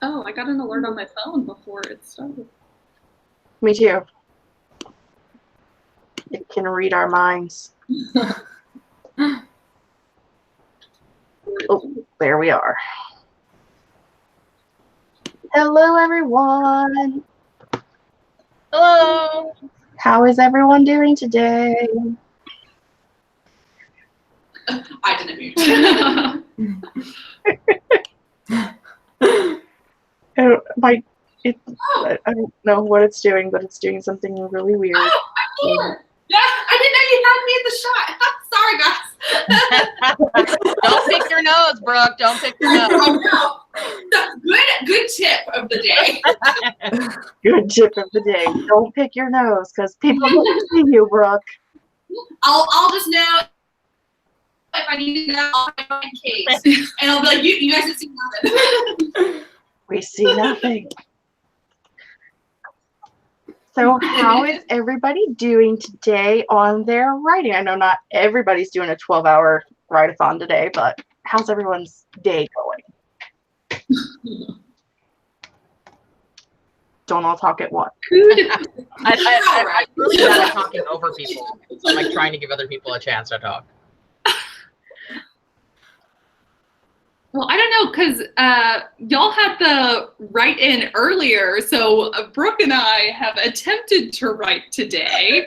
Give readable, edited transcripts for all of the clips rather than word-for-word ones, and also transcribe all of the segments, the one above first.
Oh, I got an alert on my phone before it started. Me too. It can read our minds. Oh, there we are. Hello, everyone. Hello. How is everyone doing today? I didn't mute. I don't know what it's doing, but it's doing something really weird. Oh, I'm here. Yeah, I didn't know you had me at the shot. Sorry, guys. Don't pick your nose, Brooke. Don't pick your nose. I know. Good tip of the day. Good tip of the day. Don't pick your nose because people don't see you, Brooke. I'll just know if I need to know in case. And I'll be like, you guys have seen nothing. We see nothing. So how is everybody doing today on their writing? I know not everybody's doing a 12-hour write-a-thon today, but how's everyone's day going? Don't all talk at once. I'm really bad at talking over people. So I'm like trying to give other people a chance to talk. Well, I don't know, because y'all had the write-in earlier, so Brooke and I have attempted to write today,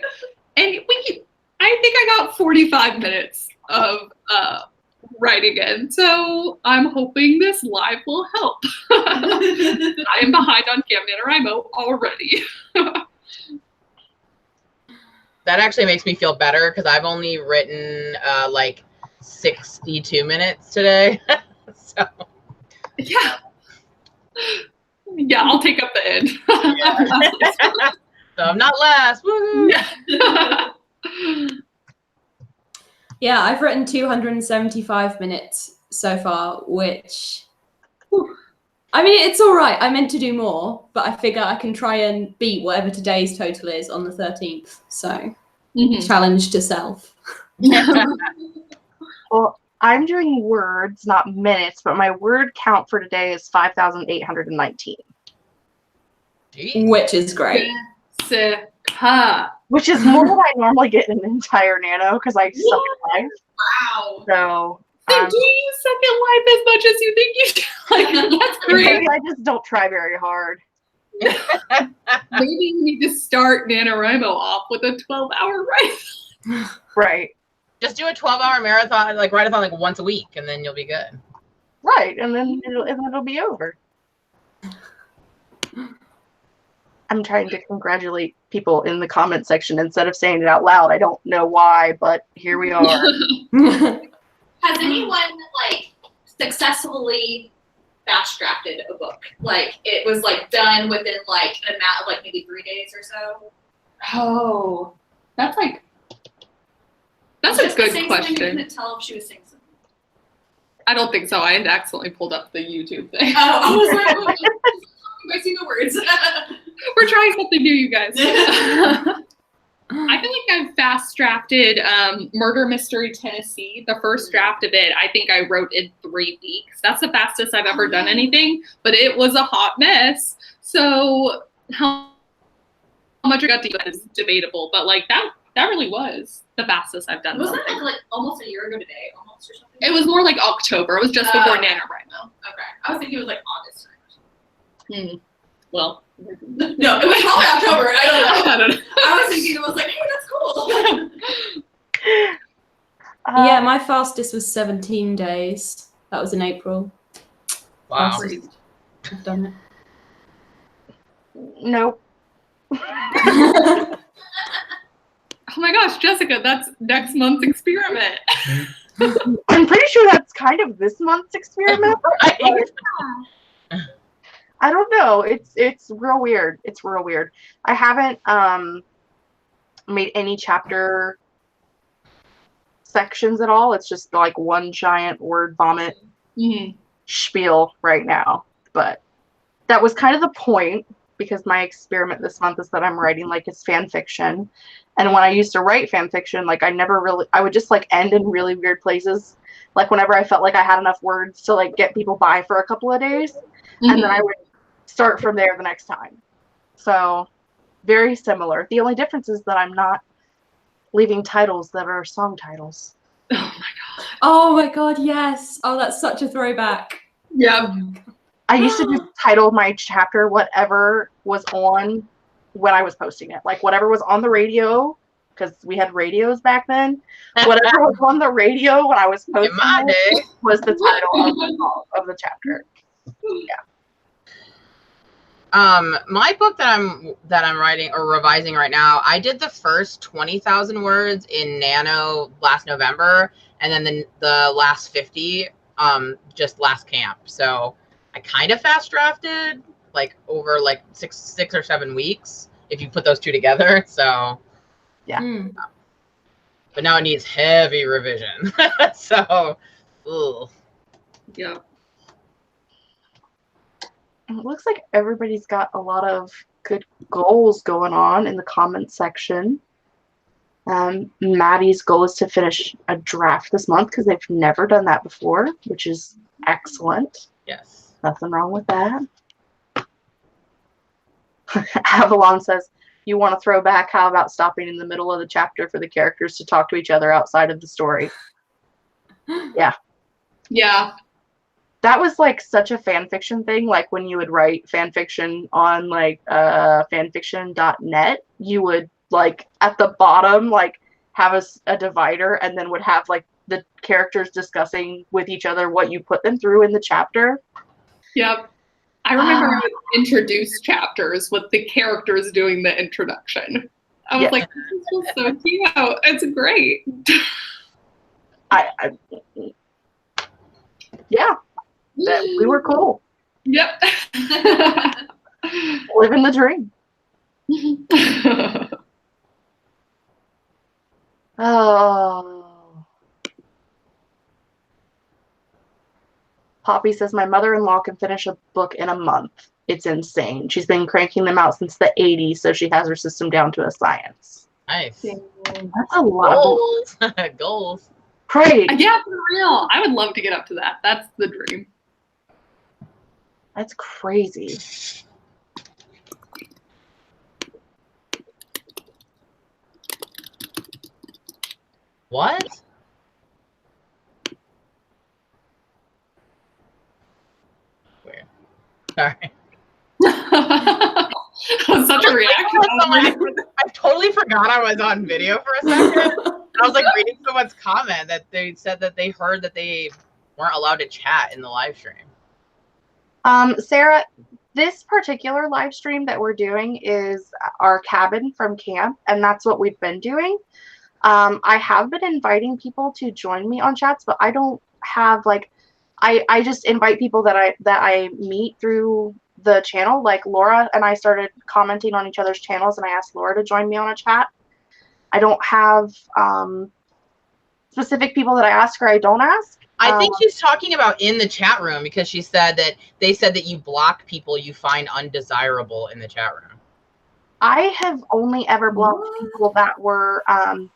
and I think I got 45 minutes of writing in, so I'm hoping this live will help. I am behind on Wrimo already. That actually makes me feel better because I've only written like 62 minutes today. So. Yeah, I'll take up the end. Yeah. So I'm not last. Woohoo! Yeah, I've written 275 minutes so far, which, I mean, it's all right. I meant to do more, but I figure I can try and beat whatever today's total is on the 13th. So, challenge to self. Well, I'm doing words, not minutes, but my word count for today is 5,819. Which is great. Which is more than I normally get in an entire Nano because I suck at life. Wow. So, do you suck at life as much as you think you should? Like, that's great. I just don't try very hard. Maybe you need to start NaNoWriMo off with a 12-hour write. Right. Just do a 12-hour marathon, like write-a-thon, like once a week, and then you'll be good. Right, and then it'll be over. I'm trying to congratulate people in the comment section instead of saying it out loud. I don't know why, but here we are. Has anyone like successfully fast drafted a book? Like it was like done within like an amount of like maybe 3 days or so? Oh, that's a good question. You couldn't tell if she was saying something. I don't think so. I had accidentally pulled up the YouTube thing. Oh, I was like, I see the words. We're trying something new, you guys. I feel like I've fast drafted Murder Mystery Tennessee. The first draft of it, I think I wrote in 3 weeks. That's the fastest I've ever done anything, but it was a hot mess. So how much I got to do is debatable, but like that really was the fastest I've done. Wasn't it like almost a year ago today, almost or something? It was more like October. It was just before NaNoWriMo. Okay, I was thinking it was like August time or something. Well, no, it was probably October. I don't know. I was thinking it was like, hey, that's cool. Yeah, my fastest was 17 days. That was in April. Wow. I've done it. Nope. Oh my gosh, Jessica, that's next month's experiment. I'm pretty sure that's kind of this month's experiment. Right. I don't know. It's real weird. It's real weird. I haven't made any chapter sections at all. It's just like one giant word vomit spiel right now. But that was kind of the point, because my experiment this month is that I'm writing like it's fan fiction. And when I used to write fan fiction, like I would just like end in really weird places. like whenever I felt like I had enough words to like get people by for a couple of days, and then I would start from there the next time. So very similar. The only difference is that I'm not leaving titles that are song titles. Oh my god. Oh my god, yes. Oh, that's such a throwback. Yeah. I used to just title my chapter whatever was on when I was posting it. Like whatever was on the radio, because we had radios back then. Whatever was on the radio when I was posting it was the title of the chapter. Yeah. My book that I'm writing or revising right now, I did the first 20,000 words in Nano last November, and then the last 50 just last camp. So I kind of fast drafted like over like six or 7 weeks if you put those two together. So yeah. But now it needs heavy revision. So ugh. Yeah. It looks like everybody's got a lot of good goals going on in the comments section. Maddie's goal is to finish a draft this month because they've never done that before, which is excellent. Yes. Nothing wrong with that. Avalon says, you want to throw back? How about stopping in the middle of the chapter for the characters to talk to each other outside of the story? Yeah. Yeah. That was like such a fan fiction thing. Like when you would write fan fiction on like fanfiction.net, you would like at the bottom like have a divider and then would have like the characters discussing with each other what you put them through in the chapter. Yep. I remember I would introduce chapters with the characters doing the introduction. I was like, this is so cute. It's great. Yeah. We were cool. Yep. Living the dream. Oh. Poppy says, my mother-in-law can finish a book in a month. It's insane. She's been cranking them out since the 80s, so she has her system down to a science. Nice. That's a lot. Goals. Goals. Great. Yeah, for real. I would love to get up to that. That's the dream. That's crazy. What? Weird. Sorry. Such a reaction. I totally forgot I was on video for a second. And I was like reading someone's comment that they said that they heard that they weren't allowed to chat in the live stream. Sarah, this particular live stream that we're doing is our cabin from camp, and that's what we've been doing. I have been inviting people to join me on chats, but I don't have like, I just invite people that I meet through the channel. Like Laura and I started commenting on each other's channels, and I asked Laura to join me on a chat. I don't have specific people that I ask or I don't ask. I think she's talking about in the chat room because she said that they said that you block people you find undesirable in the chat room. I have only ever blocked people that were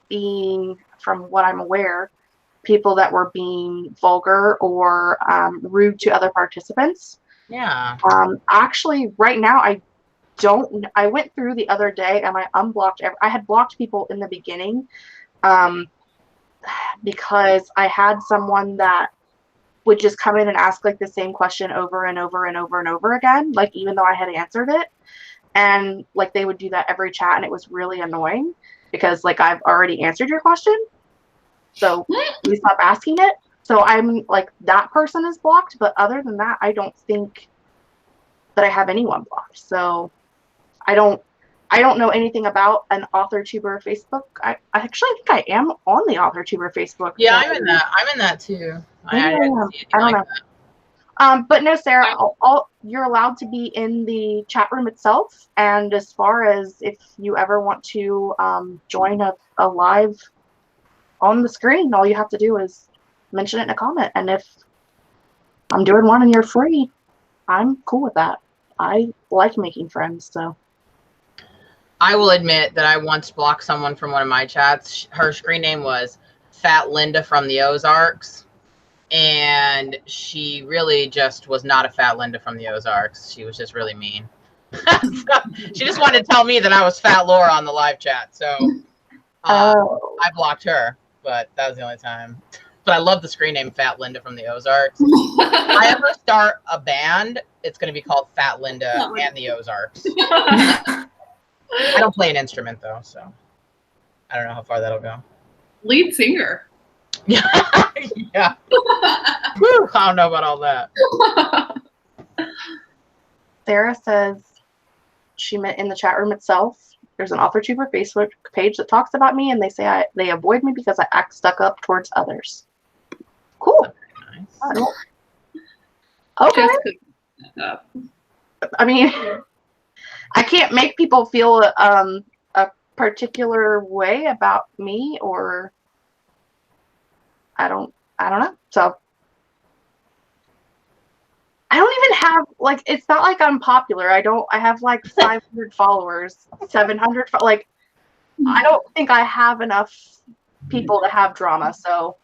being, from what I'm aware, people that were being vulgar or rude to other participants. Yeah. Actually, right now, I went through the other day and I unblocked, I had blocked people in the beginning because I had someone that would just come in and ask like the same question over and over and over and over again, like even though I had answered it. And like they would do that every chat, and it was really annoying because like I've already answered your question, so you stop asking it. So I'm like, that person is blocked, but other than that, I don't think that I have anyone blocked. So I don't know anything about an Authortuber Facebook. I actually think I am on the Authortuber Facebook. Yeah, I'm in that too. I don't know. But no, Sarah, you're allowed to be in the chat room itself. And as far as if you ever want to join a live on the screen, all you have to do is mention it in a comment. And if I'm doing one and you're free, I'm cool with that. I like making friends, so. I will admit that I once blocked someone from one of my chats. Her screen name was Fat Linda from the Ozarks. and she really just was not a fat Linda from the Ozarks. She was just really mean. She just wanted to tell me that I was fat Laura on the live chat. So I blocked her, but that was the only time. But I love the screen name Fat Linda from the Ozarks. If I ever start a band, it's going to be called Fat Linda and the Ozarks. I don't play an instrument, though, so I don't know how far that'll go. Lead singer. Yeah. Yeah. Whew, I don't know about all that. Sarah says she met in the chat room itself. There's an Authortube Facebook page that talks about me, and they say they avoid me because I act stuck up towards others. Cool. Nice. I don't. Okay. I mean, I can't make people feel a particular way about me, or I don't know. So I don't even have, like, it's not like I'm popular. I have like 500 followers, 700, like, I don't think I have enough people to have drama. So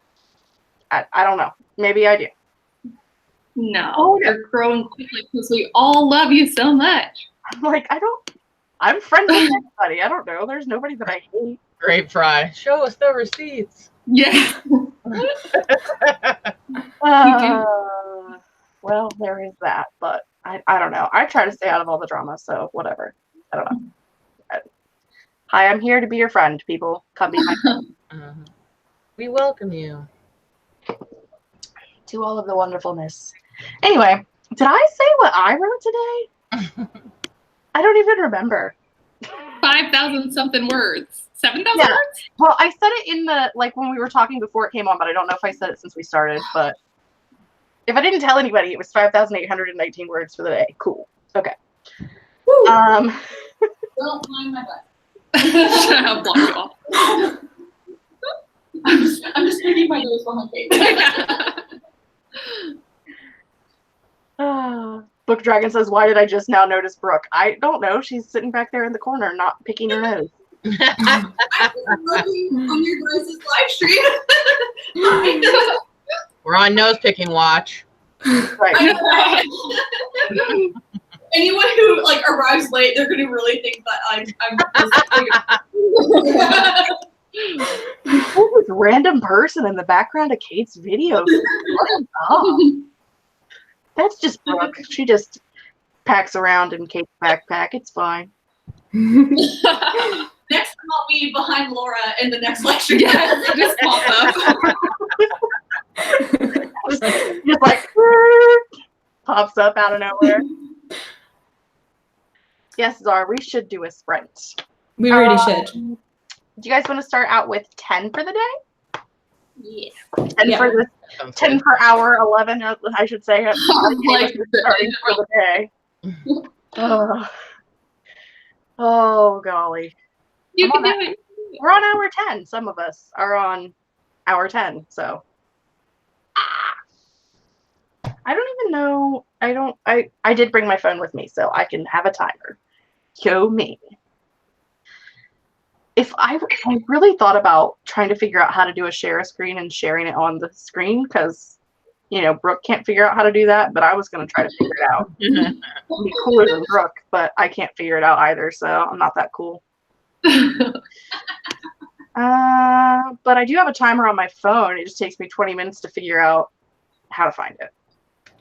I don't know. Maybe I do. No, you're growing quickly because we all love you so much. I'm like, I'm friends with everybody. I don't know. There's nobody that I hate. Grape fry. Show us the receipts. Yeah. Well, there is that, but I don't know. I try to stay out of all the drama, so whatever. I don't know. Hi, I'm here to be your friend, people. Come be my friend. We welcome you. To all of the wonderfulness. Anyway, did I say what I wrote today? I don't even remember. 5,000 something words. 7,000 Yeah. words? Well, I said it in the, like, when we were talking before it came on, but I don't know if I said it since we started, but if I didn't tell anybody, it was 5,819 words for the day. Cool. Okay. Woo. Don't mind my butt. Shut up, block you off. I'm just thinking my nose behind Kate. Book Dragon says, why did I just now notice Brooke? I don't know. She's sitting back there in the corner, not picking her nose. I was looking on your guys' live stream. We're on nose picking watch. Right. Anyone who like arrives late, they're gonna really think that Who's this random person in the background of Kate's video? That's just Brooke. She just packs around in Kate's backpack. It's fine. Next time I'll be behind Laura in the next lecture. Yes, just pop up. Just like pops up out of nowhere. Yes, Zara, we should do a sprint. We really should. Do you guys want to start out with 10 for the day? Yeah. 10 for the 10 per hour, 11, I should say. Like starting for the day. Oh, golly. You can do it. We're on hour 10. Some of us are on hour 10, so. I don't even know. I did bring my phone with me, so I can have a timer. Yo, me. If I really thought about trying to figure out how to do a share a screen and sharing it on the screen, because, you know, Brooke can't figure out how to do that, but I was going to try to figure it out. I'd be cooler than Brooke, but I can't figure it out either, so I'm not that cool. But I do have a timer on my phone. It just takes me 20 minutes to figure out how to find it.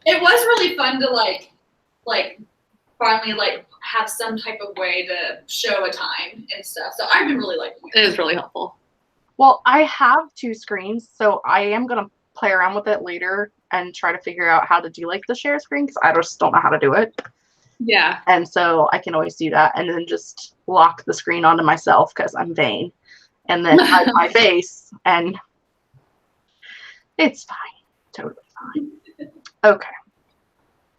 It was really fun to like finally like have some type of way to show a time and stuff. So I've been really liking it. It is really helpful. Well, I have 2 screens, so I am going to play around with it later and try to figure out how to do like the share screen, because I just don't know how to do it. Yeah. And so I can always do that and then just lock the screen onto myself because I'm vain, and then hide my face, and it's fine. Totally fine. Okay.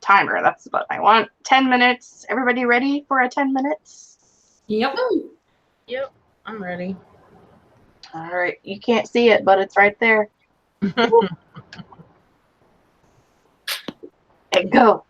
Timer, that's the button I want. 10 minutes. Everybody ready for a 10 minutes? Yep. Yep, I'm ready. All right. You can't see it, but it's right there. And go.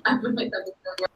I've been like that before.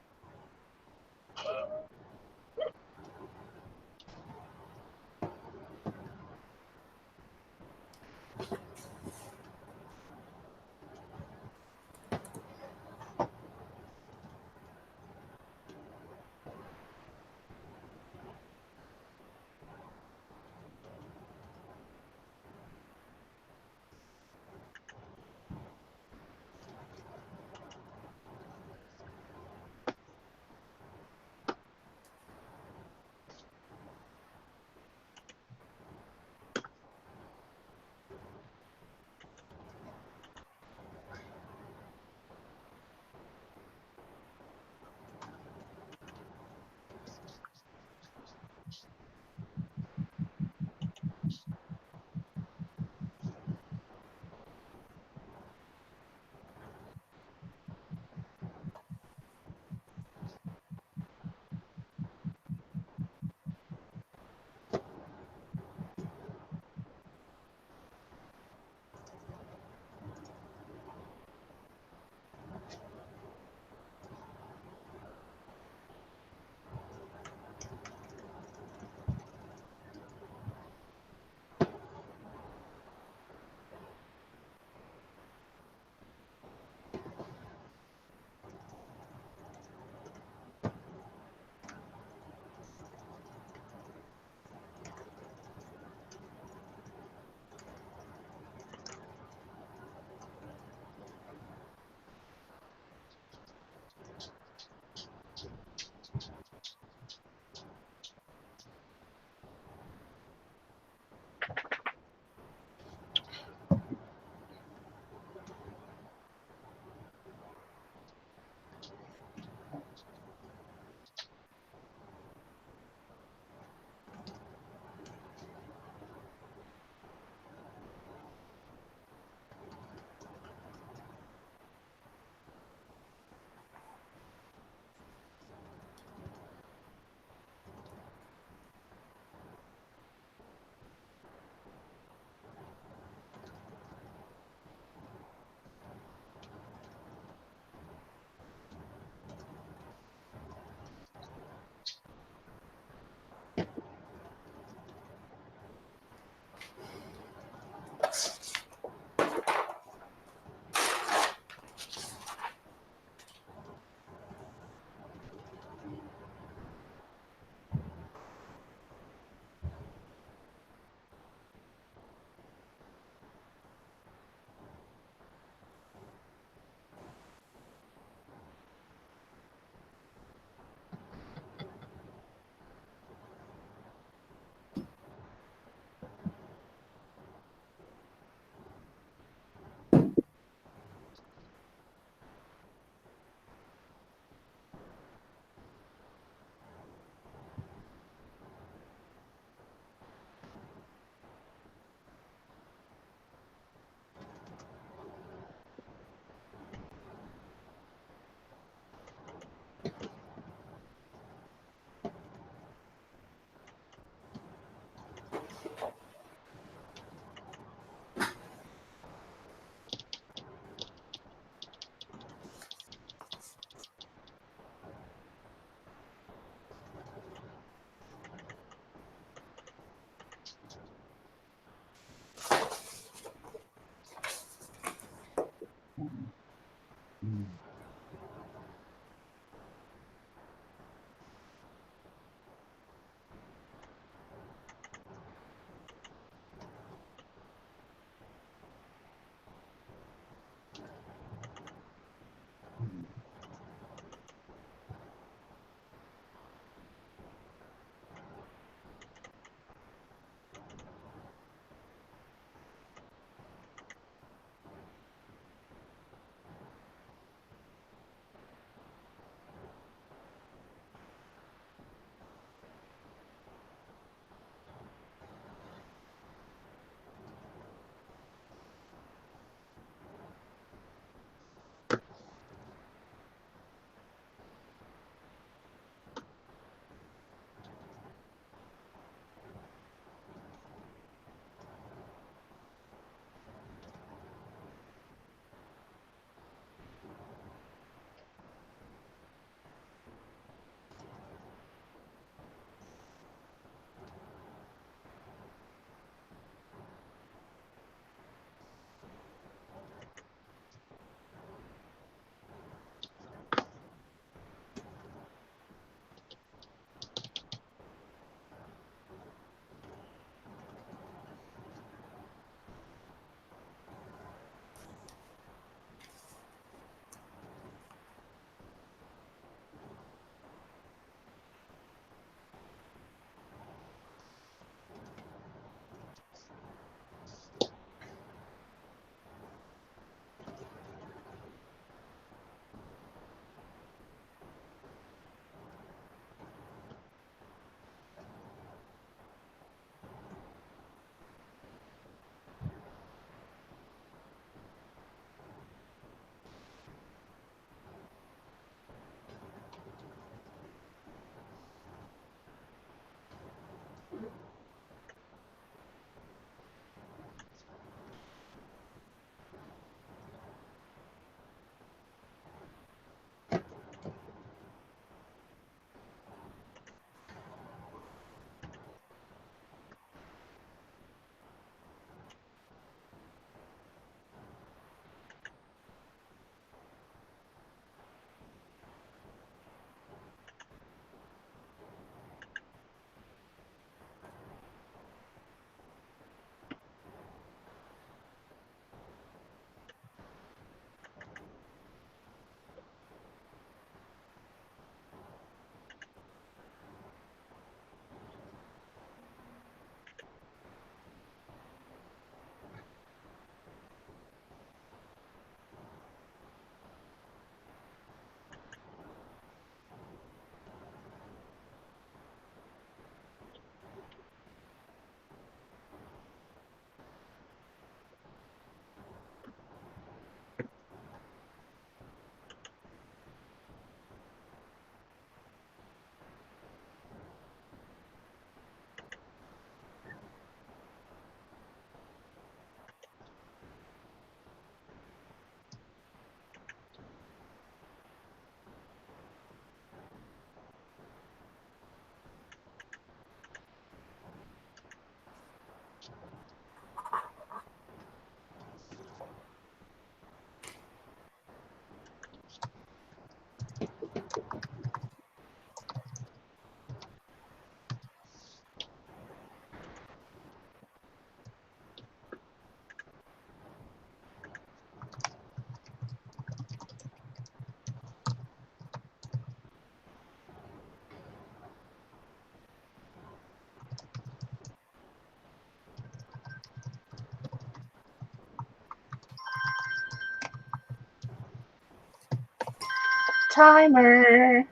timer.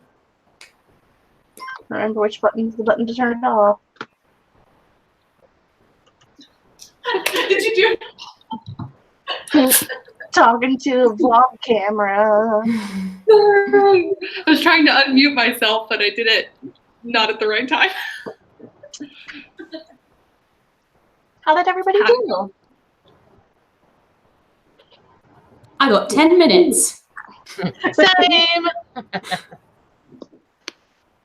Remember which button's the button to turn it off. Did you do? Talking to a vlog camera. I was trying to unmute myself, but I did it not at the right time. How did everybody do? I got 10 minutes. Same.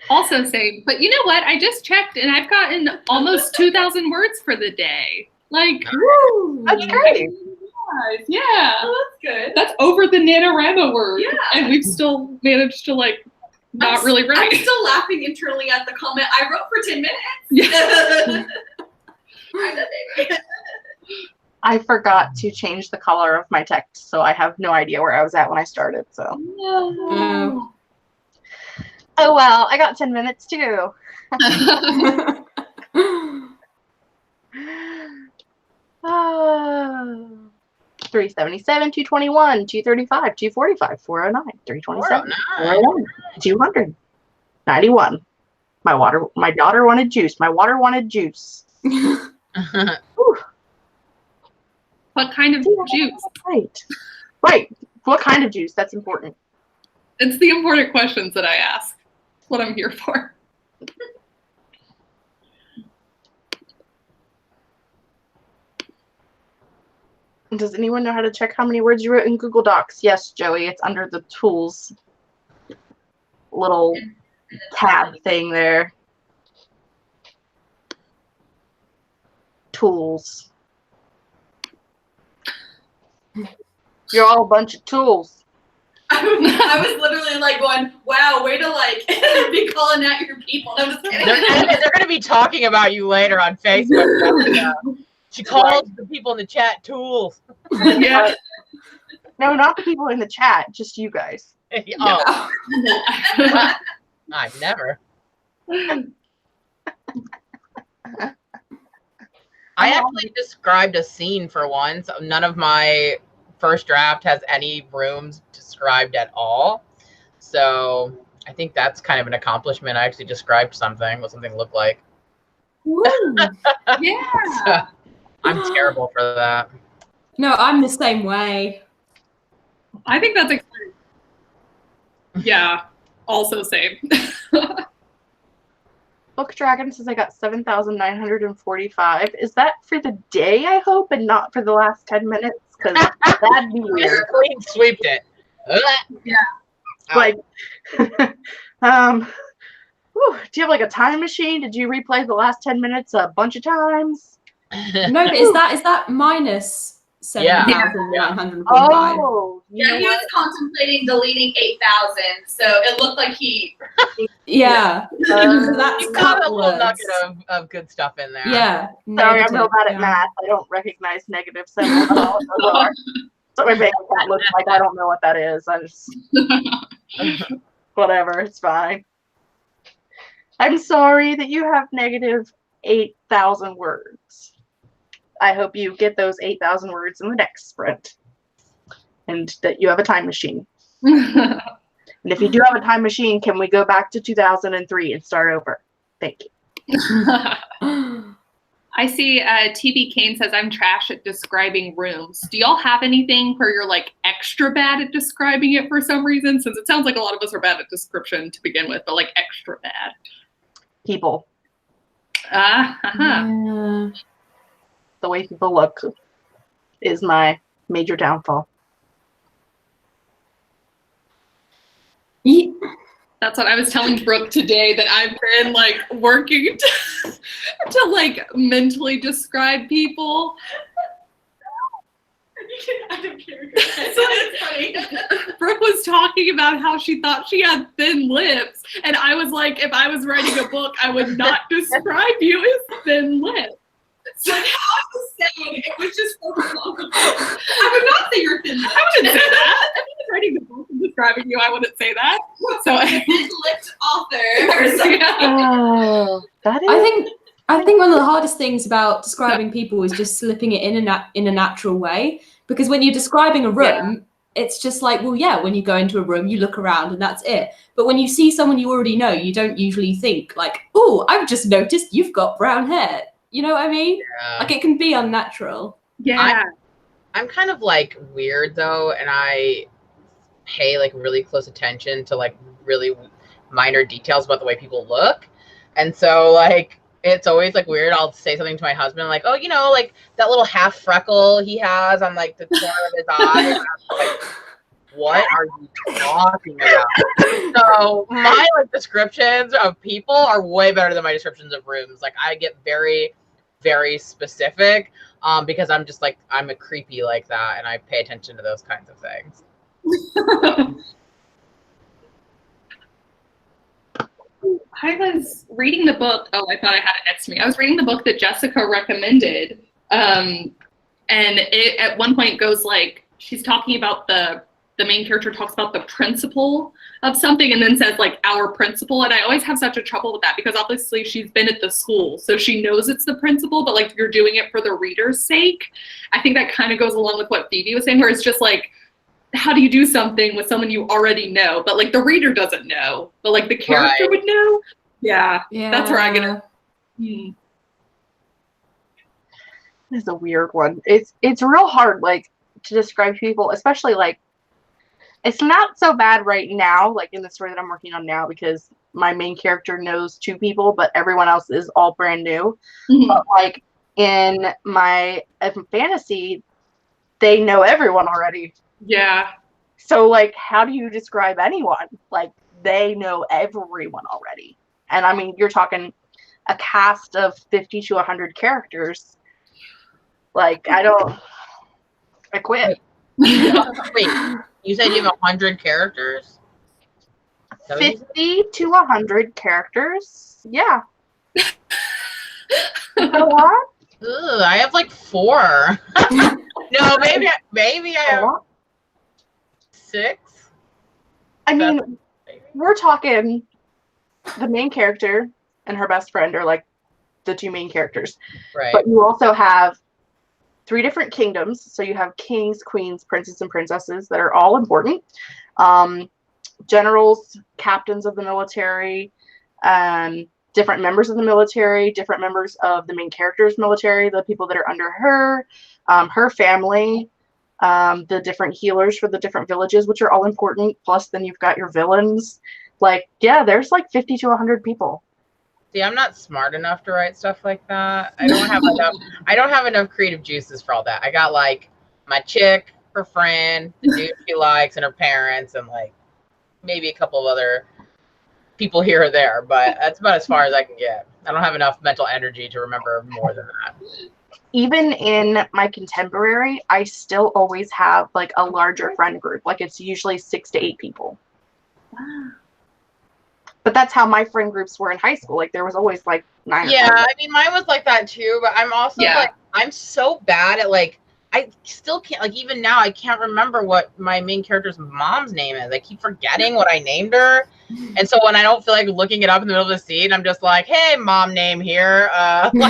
Also same. But you know what? I just checked and I've gotten almost 2,000 words for the day. Like, woo! That's great. Yeah. Oh, that's good. That's over the NaNoWriMo word. Yeah. And we've still managed to like not really I'm write. still laughing internally at the comment. I wrote for 10 minutes. Yeah. I know, baby. I forgot to change the color of my text, so I have no idea where I was at when I started. So, No. oh well, I got 10 minutes too. 377, 221, 235, 245, 409, 327, 401, 200, 91. My daughter wanted juice. My water wanted juice. What kind of juice? Right. What kind of juice? That's important. It's the important questions that I ask. That's what I'm here for. Does anyone know how to check how many words you wrote in Google Docs? Yes, Joey, it's under the tools little tab thing there. Tools. You're all a bunch of tools. I was literally like going, wow, way to like be calling out your people. I'm just kidding. They're gonna be talking about you later on Facebook. She calls the people in the chat tools. Yeah. No, not the people in the chat, just you guys. Oh, I've never. I actually described a scene for once. None of my first draft has any rooms described at all. So I think that's kind of an accomplishment. I actually described something, what something looked like. Woo. Yeah. So, I'm terrible for that. No, I'm the same way. I think that's exciting. Yeah. Also same. Book Dragon says I got 7,945. Is that for the day, I hope, and not for the last 10 minutes? Because that'd be weird. Clean sweeped it. Yeah. Like, whew, do you have like a time machine? Did you replay the last 10 minutes a bunch of times? No, but is that minus 7,945? Oh, Yeah, he was contemplating deleting 8,000, so it looked like he. Yeah. That's You got a couple little words. nugget of good stuff in there. Yeah. sorry, I'm negative, real bad at yeah. math. I don't recognize negative symbols. I don't know what those are. So my bank account looks like I don't know what that is. I just whatever, it's fine. I'm sorry that you have negative 8,000 words. I hope you get those 8,000 words in the next sprint. And that you have a time machine. And if you do have a time machine, can we go back to 2003 and start over? Thank you. I see TB Kane says I'm trash at describing rooms. Do y'all have anything where you're like extra bad at describing it for some reason? Since it sounds like a lot of us are bad at description to begin with, but like extra bad. People. Yeah. The way people look is my major downfall. That's what I was telling Brooke today, that I've been like working to like mentally describe people. I don't care. It's funny. Brooke was talking about how she thought she had thin lips, and I was like, if I was writing a book, I would not describe you as thin lips. So how I was saying, it was just so long. I would not say you're thin. I wouldn't say that. If I was writing the book and describing you, I wouldn't say that. So Thin-lipped author or something. Oh, that is. I think one of the hardest things about describing people is just slipping it in a natural way. Because when you're describing a room, it's just like, well, yeah, when you go into a room, you look around and that's it. But when you see someone you already know, you don't usually think like, oh, I've just noticed you've got brown hair. You know what I mean? Yeah. Like, it can be unnatural. Yeah. I'm kind of like weird though, and I pay like really close attention to like really minor details about the way people look. And so like it's always like weird. I'll say something to my husband like, oh, you know, like that little half freckle he has on like the corner of his eye. Like, what are you talking about? So my like descriptions of people are way better than my descriptions of rooms. Like I get very, very specific because I'm just like, I'm a creepy like that, and I pay attention to those kinds of things. I was reading the book. Oh, I thought I had it next to me. I was reading the book that Jessica recommended. And it at one point goes like, she's talking about the main character talks about the principal of something and then says like our principal. And I always have such a trouble with that because obviously she's been at the school. So she knows it's the principal, but like you're doing it for the reader's sake. I think that kind of goes along with what Phoebe was saying, where it's just like, how do you do something with someone you already know, but like the reader doesn't know, but like the character would know? Yeah, that's where I get it. This is a weird one. It's real hard, like, to describe people, especially like, it's not so bad right now, like in the story that I'm working on now, because my main character knows 2 people, but everyone else is all brand new. But like in my fantasy, they know everyone already. Yeah. So like, how do you describe anyone? Like, they know everyone already. And I mean, you're talking a cast of 50 to 100 characters. Like, I quit. Wait, you said you have 100 characters? 50 to 100 characters? Yeah. You know what? Ugh, I have like 4. No, maybe I have 6. I mean, we're talking the main character and her best friend are like the 2 main characters. Right. But you also have 3 different kingdoms. So you have kings, queens, princes, and princesses that are all important. Generals, captains of the military, different members of the military, different members of the main character's military, the people that are under her, her family, the different healers for the different villages, which are all important. Plus, then you've got your villains. Like, yeah, there's like 50 to 100 people. See, I'm not smart enough to write stuff like that. I don't have enough. I don't have enough creative juices for all that. I got like my chick, her friend, the dude she likes, and her parents, and like maybe a couple of other people here or there. But that's about as far as I can get. I don't have enough mental energy to remember more than that. Even in my contemporary, I still always have like a larger friend group. Like, it's usually 6 to 8 people. Wow. But that's how my friend groups were in high school. Like, there was always like 9 or 10. Yeah, I mean, mine was like that too. But I'm also like, I'm so bad at like, I still can't, like, even now, I can't remember what my main character's mom's name is. I keep forgetting what I named her. And so when I don't feel like looking it up in the middle of the scene, I'm just like, hey, mom name here. And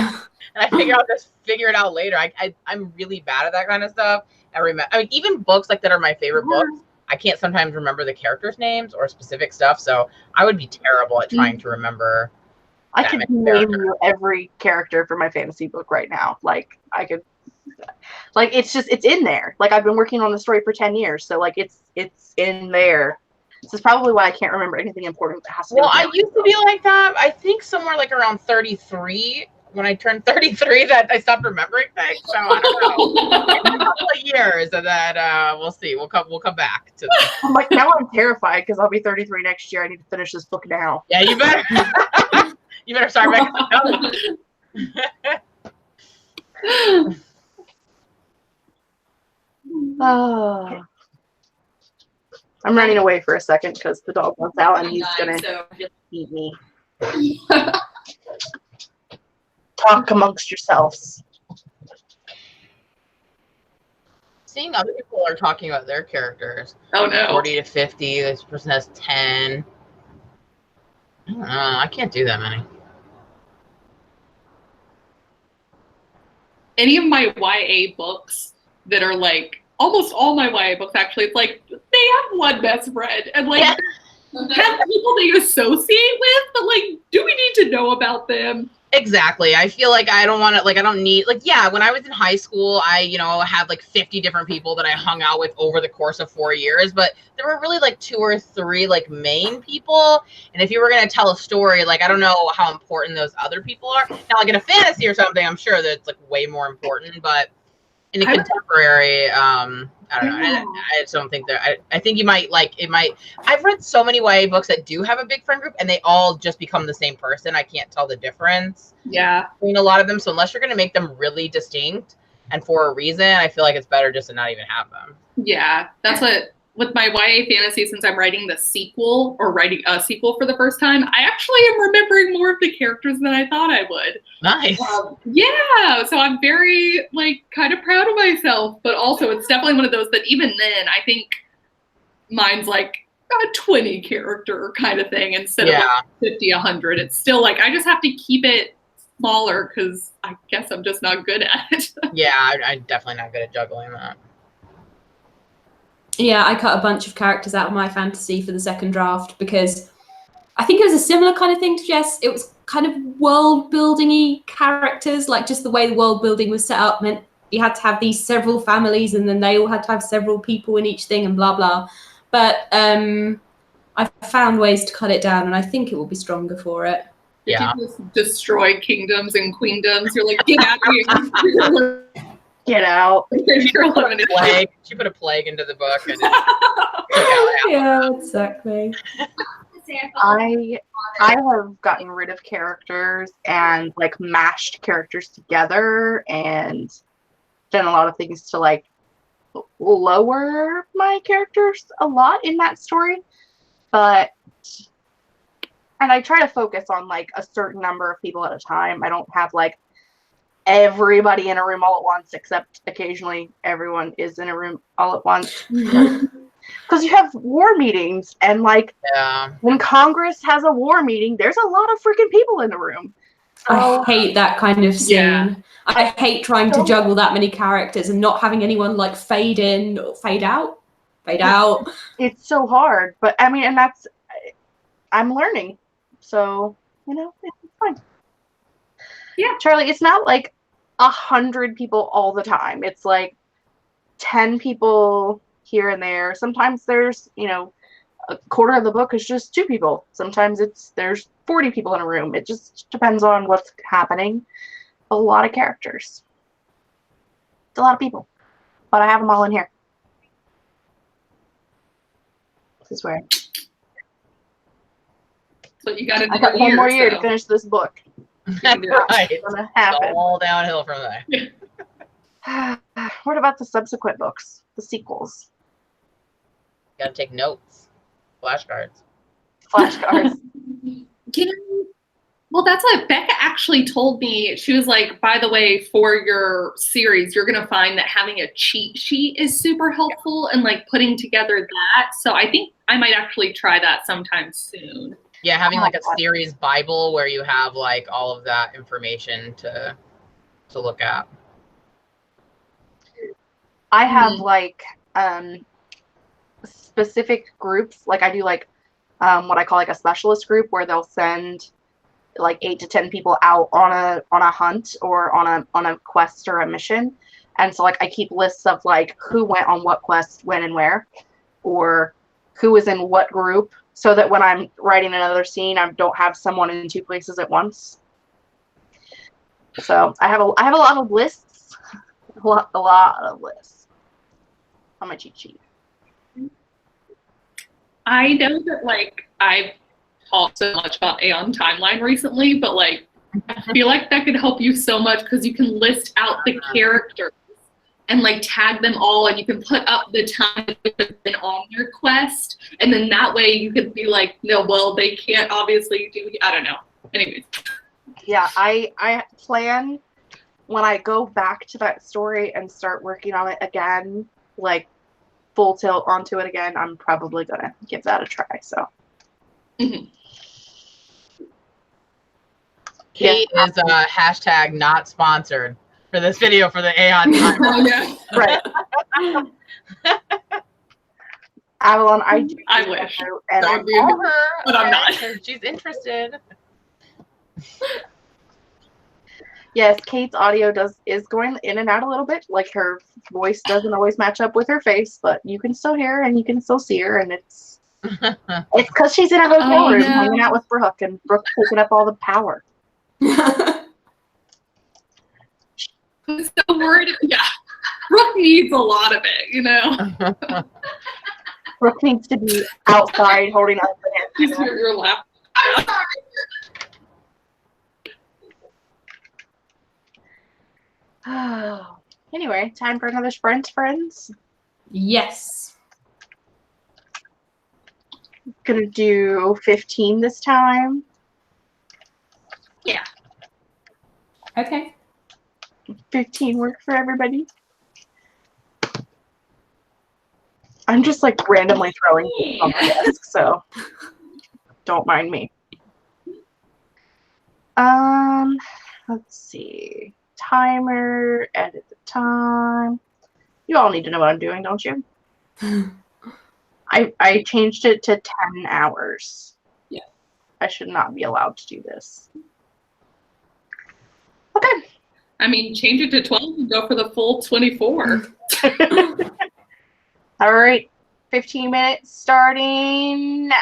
I figure it out later. I'm really bad at that kind of stuff. I mean, even books like that are my favorite books. I can't sometimes remember the characters' names or specific stuff. So I would be terrible at trying to remember. I could name you every character for my fantasy book right now. Like, I could, like, it's in there. Like, I've been working on the story for 10 years. So like, it's in there. This is probably why I can't remember anything important that has to do with I used to be like that. I think somewhere like around 33, when I turned 33, that I stopped remembering things. So I don't know. Maybe a couple of years, and then we'll see. We'll come back to this. I'm like, now I'm terrified because I'll be 33 next year. I need to finish this book now. Yeah, you better. You better start making I'm running away for a second because the dog wants out and he's gonna eat me. Talk amongst yourselves. Seeing other people are talking about their characters. Oh no. 40 to 50. This person has 10. I don't know. I can't do that many. Any of my YA books that are like almost all my YA books, actually, it's like they have one best friend, and like have people they associate with, but like, do we need to know about them? Exactly. I feel like I don't want to, like, I don't need, like, yeah, when I was in high school, I, you know, had like 50 different people that I hung out with over the course of 4 years, but there were really like 2 or 3 like main people. And if you were going to tell a story, like, I don't know how important those other people are. Now, like in a fantasy or something, I'm sure that's like way more important, but in a contemporary, I don't know. I just don't think that. I think you might like it. Might. I've read so many YA books that do have a big friend group, and they all just become the same person. I can't tell the difference. Yeah. Between a lot of them. So unless you're going to make them really distinct and for a reason, I feel like it's better just to not even have them. Yeah, that's what. With my YA fantasy, since I'm writing the sequel or writing a sequel for the first time, I actually am remembering more of the characters than I thought I would. Nice. Yeah, so I'm very like kind of proud of myself, but also it's definitely one of those that even then I think mine's like a 20 character kind of thing instead of like 50, 100. It's still like I just have to keep it smaller because I guess I'm just not good at it. Yeah, I'm definitely not good at juggling that. Yeah, I cut a bunch of characters out of my fantasy for the second draft because I think it was a similar kind of thing to Jess. It was kind of world-building-y characters, like just the way the world building was set up meant you had to have these several families and then they all had to have several people in each thing and blah, blah. But I've found ways to cut it down and I think it will be stronger for it. Yeah. You just destroy kingdoms and queendoms. You're like, get out of here. Get out. She put a plague into the book. And yeah, exactly. I have gotten rid of characters and like mashed characters together and done a lot of things to like lower my characters a lot in that story. And I try to focus on like a certain number of people at a time. I don't have like everybody in a room all at once, except occasionally everyone is in a room all at once. Because you have war meetings, and like when Congress has a war meeting, there's a lot of freaking people in the room. So, I hate that kind of scene. Yeah. I hate trying to juggle that many characters and not having anyone like fade in or fade out. It's so hard, but I mean, and that's I'm learning, so you know it's fine. Yeah, Charlie, it's not like 100 people all the time. It's like 10 people here and there. Sometimes there's, you know, a quarter of the book is just 2 people. Sometimes there's 40 people in a room. It just depends on what's happening. A lot of characters. It's a lot of people. But I have them all in here. This is where. So you got I got one more year to finish this book. That's right. It's gonna happen. It's all downhill from there. What about the subsequent books? The sequels? Gotta take notes. Flashcards. Flashcards. You know, well, that's what Becca actually told me. She was like, by the way, for your series, you're going to find that having a cheat sheet is super helpful and like putting together that. So I think I might actually try that sometime soon. Yeah, having like a series Bible where you have like all of that information to look at. I have like specific groups. Like I do like what I call like a specialist group where they'll send like 8 to 10 people out on a hunt or on a quest or a mission. And so like I keep lists of like who went on what quest, when and where, or who was in what group, so that when I'm writing another scene, I don't have someone in 2 places at once. So I have a lot of lists, a lot of lists on my cheat sheet. I know that like I've talked so much about Aeon Timeline recently, but like I feel like that could help you so much because you can list out the characters and like tag them all, and you can put up the time they've been on their quest, and then that way you could be like, no, well, they can't obviously do. I don't know. Anyways. Yeah, I plan when I go back to that story and start working on it again, like full tilt onto it again. I'm probably gonna give that a try. So. Mm-hmm. Kate is hashtag not sponsored for this video for the Aeon Timeline. Right. Avalon, I do. I wish. And That I would be call her, but I'm not. So she's interested. yes, Kate's audio is going in and out a little bit. Like her voice doesn't always match up with her face, but you can still hear her and you can still see her, and it's because she's in a hotel room hanging out with Brooke, and Brooke's taking up all the power. I'm so worried. Yeah, Brooke needs a lot of it, you know. Brooke needs to be outside holding up the hand. Just your lap. I'm sorry. Anyway, time for another friends. Yes. Gonna do 15 this time. Okay. 15 work for everybody. I'm just like randomly throwing things on the desk, so don't mind me. Let's see. Timer, edit the time. You all need to know what I'm doing, don't you? I changed it to 10 hours. Yeah. I should not be allowed to do this. Okay. I mean, change it to 12 and go for the full 24. All right. 15 minutes starting now.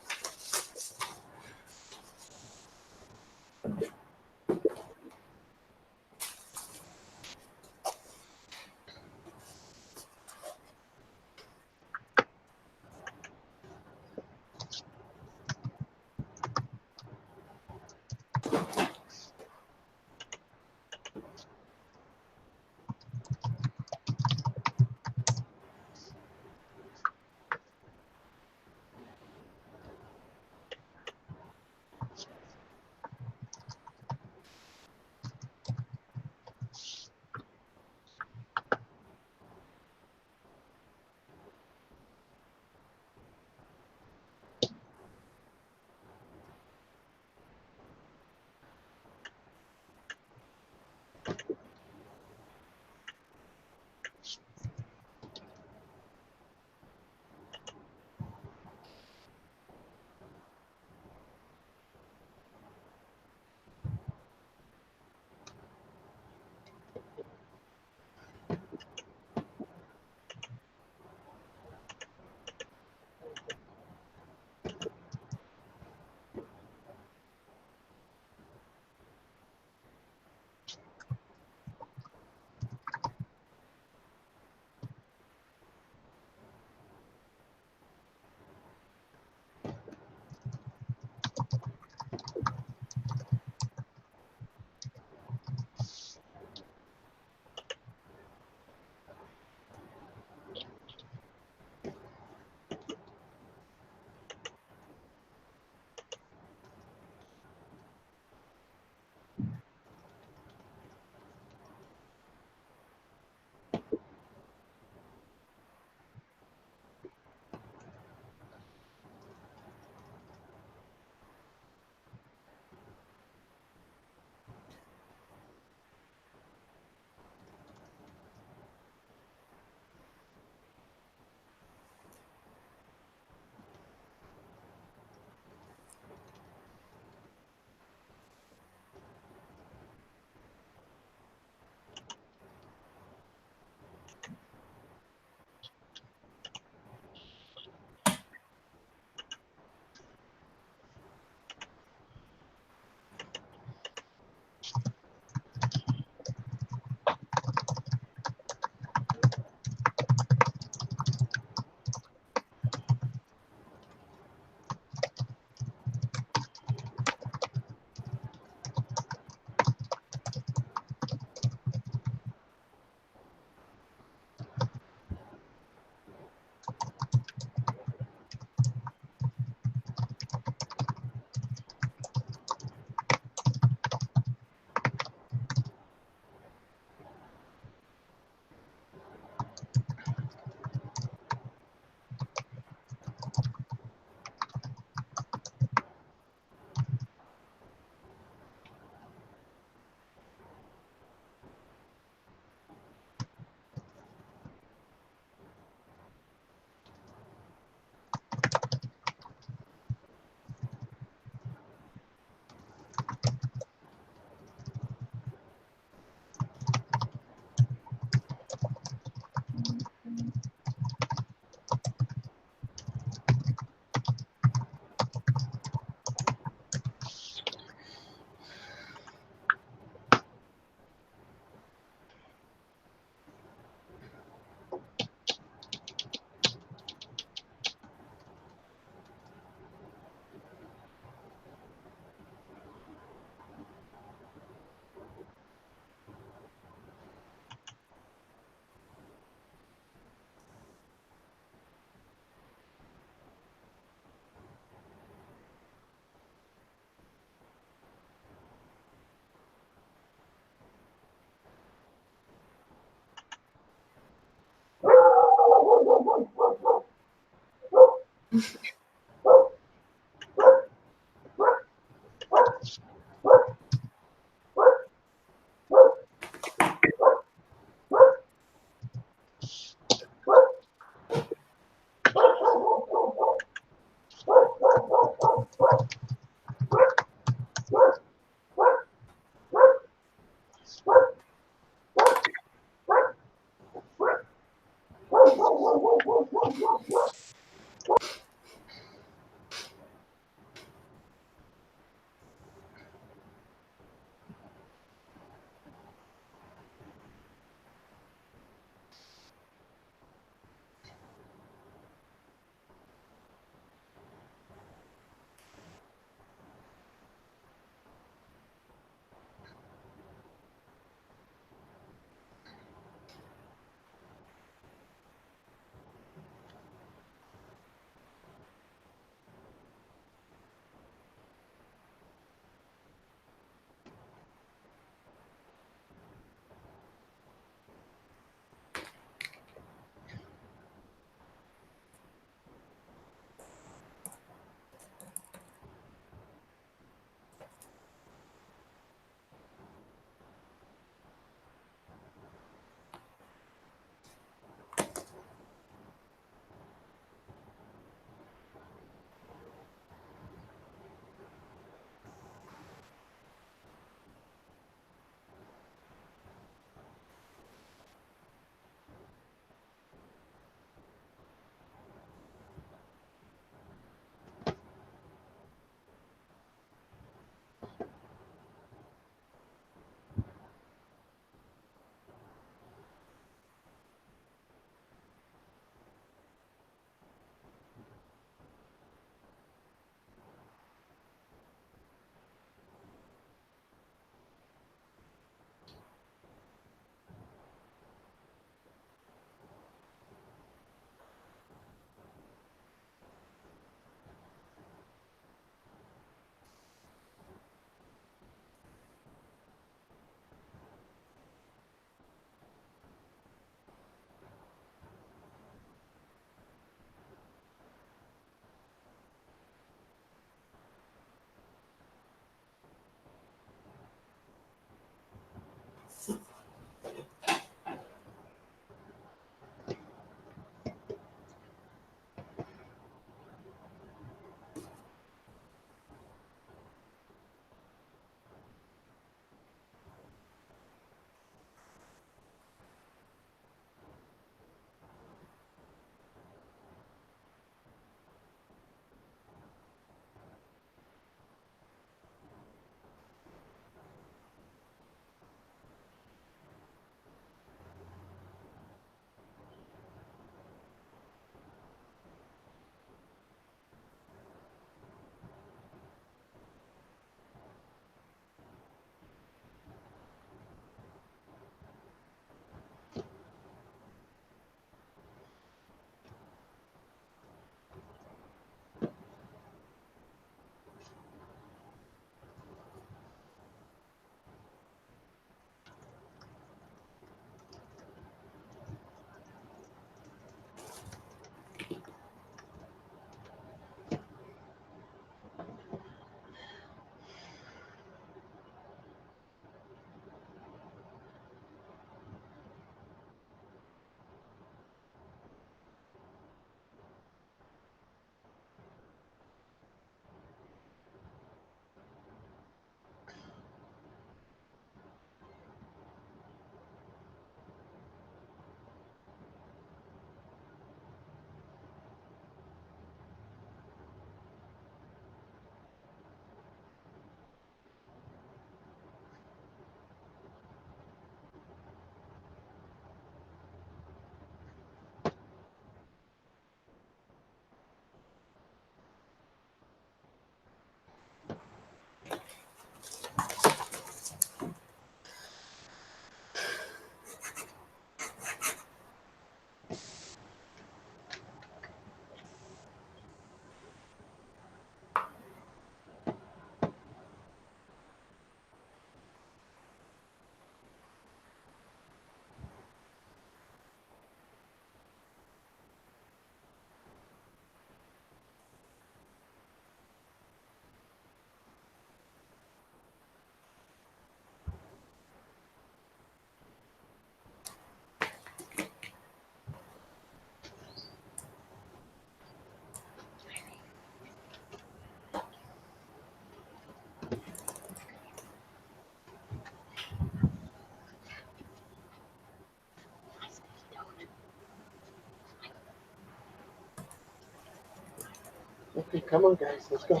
Okay, come on, guys. Let's go.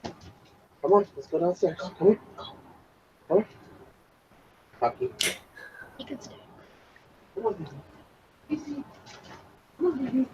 Come on, let's go downstairs. Come on. Come on. Poppy. You can stay. Come on, baby. Easy. Come on, baby.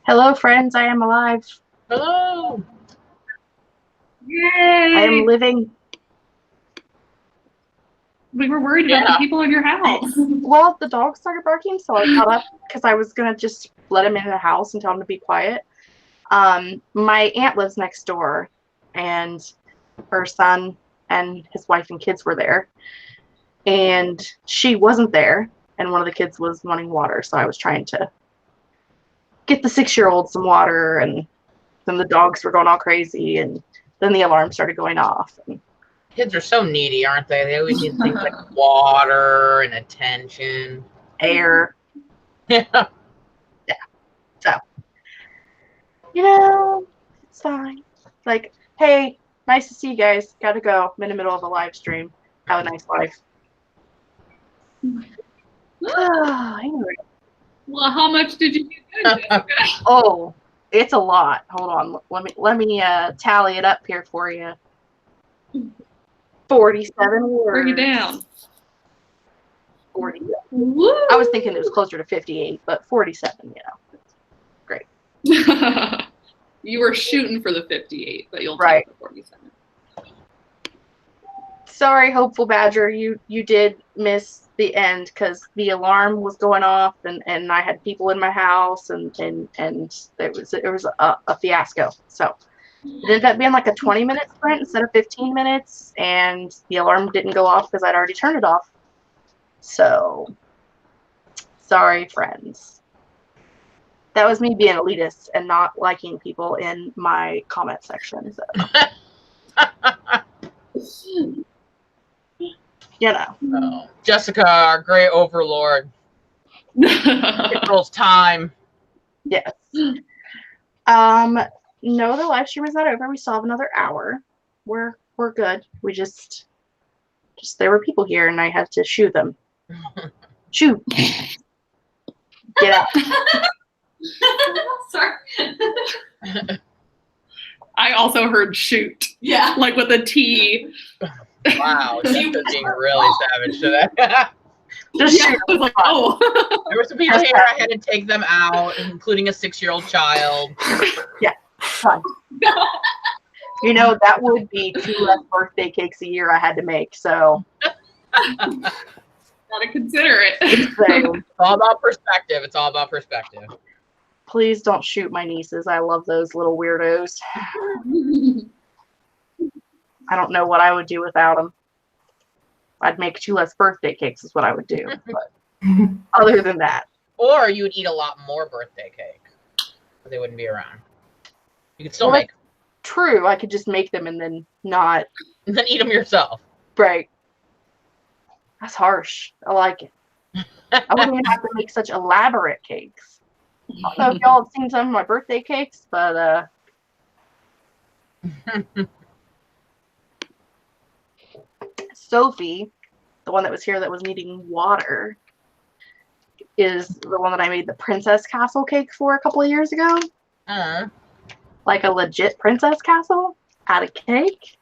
Hello, friends. I am alive. Hello. Yay! I am living. We were worried about the people in your house. Well, the dog started barking, so I got up because I was gonna just let him in the house and tell him to be quiet. My aunt lives next door, and her son and his wife and kids were there, and she wasn't there, and one of the kids was wanting water, so I was trying to get the 6-year-old some water, and then the dogs were going all crazy, and then the alarm started going off. And Kids are so needy, aren't they? They always need things like water and attention. air. Yeah. So, it's fine. Like, hey, nice to see you guys. Gotta go. I'm in the middle of a live stream. Have a nice life. Anyway. Well, how much did you get done? Oh, it's a lot. Hold on. Let me tally it up here for you. 47 words. Bring it down. 40. Woo! I was thinking it was closer to 58, but 47, Great. You were shooting for the 58, but you'll Right. take the 47. Sorry, Hopeful Badger, you did miss the end because the alarm was going off and I had people in my house and it was a fiasco. So it ended up being like a 20-minute sprint instead of 15 minutes, and the alarm didn't go off because I'd already turned it off. So sorry, friends. That was me being elitist and not liking people in my comment section. So. Oh. Jessica, our great overlord. April's time. Yes. No, the live stream is not over. We still have another hour. We're good. We just there were people here and I had to shoo them. Shoo. Get out. Sorry. I also heard shoot, Yeah. like with a T. Wow, she's being really savage today. Just Yeah, shoot. I was like, oh. There were some people here. I had to take them out, including a 6-year-old child. Fun. You know, that would be 2 less birthday cakes a year I had to make, so. Gotta consider it. Insane. It's all about perspective. It's all about perspective. Please don't shoot my nieces. I love those little weirdos. I don't know what I would do without them. I'd make 2 less birthday cakes is what I would do. But other than that. Or you would eat a lot more birthday cake. But they wouldn't be around. You could still Well, make them. True, I could just make them and then not. And then eat them yourself. Right. That's harsh. I like it. I wouldn't even have to make such elaborate cakes. I don't know if y'all have seen some of my birthday cakes, but Sophie, the one that was here that was needing water, is the one that I made the princess castle cake for a couple of years ago. Like a legit princess castle out of cake.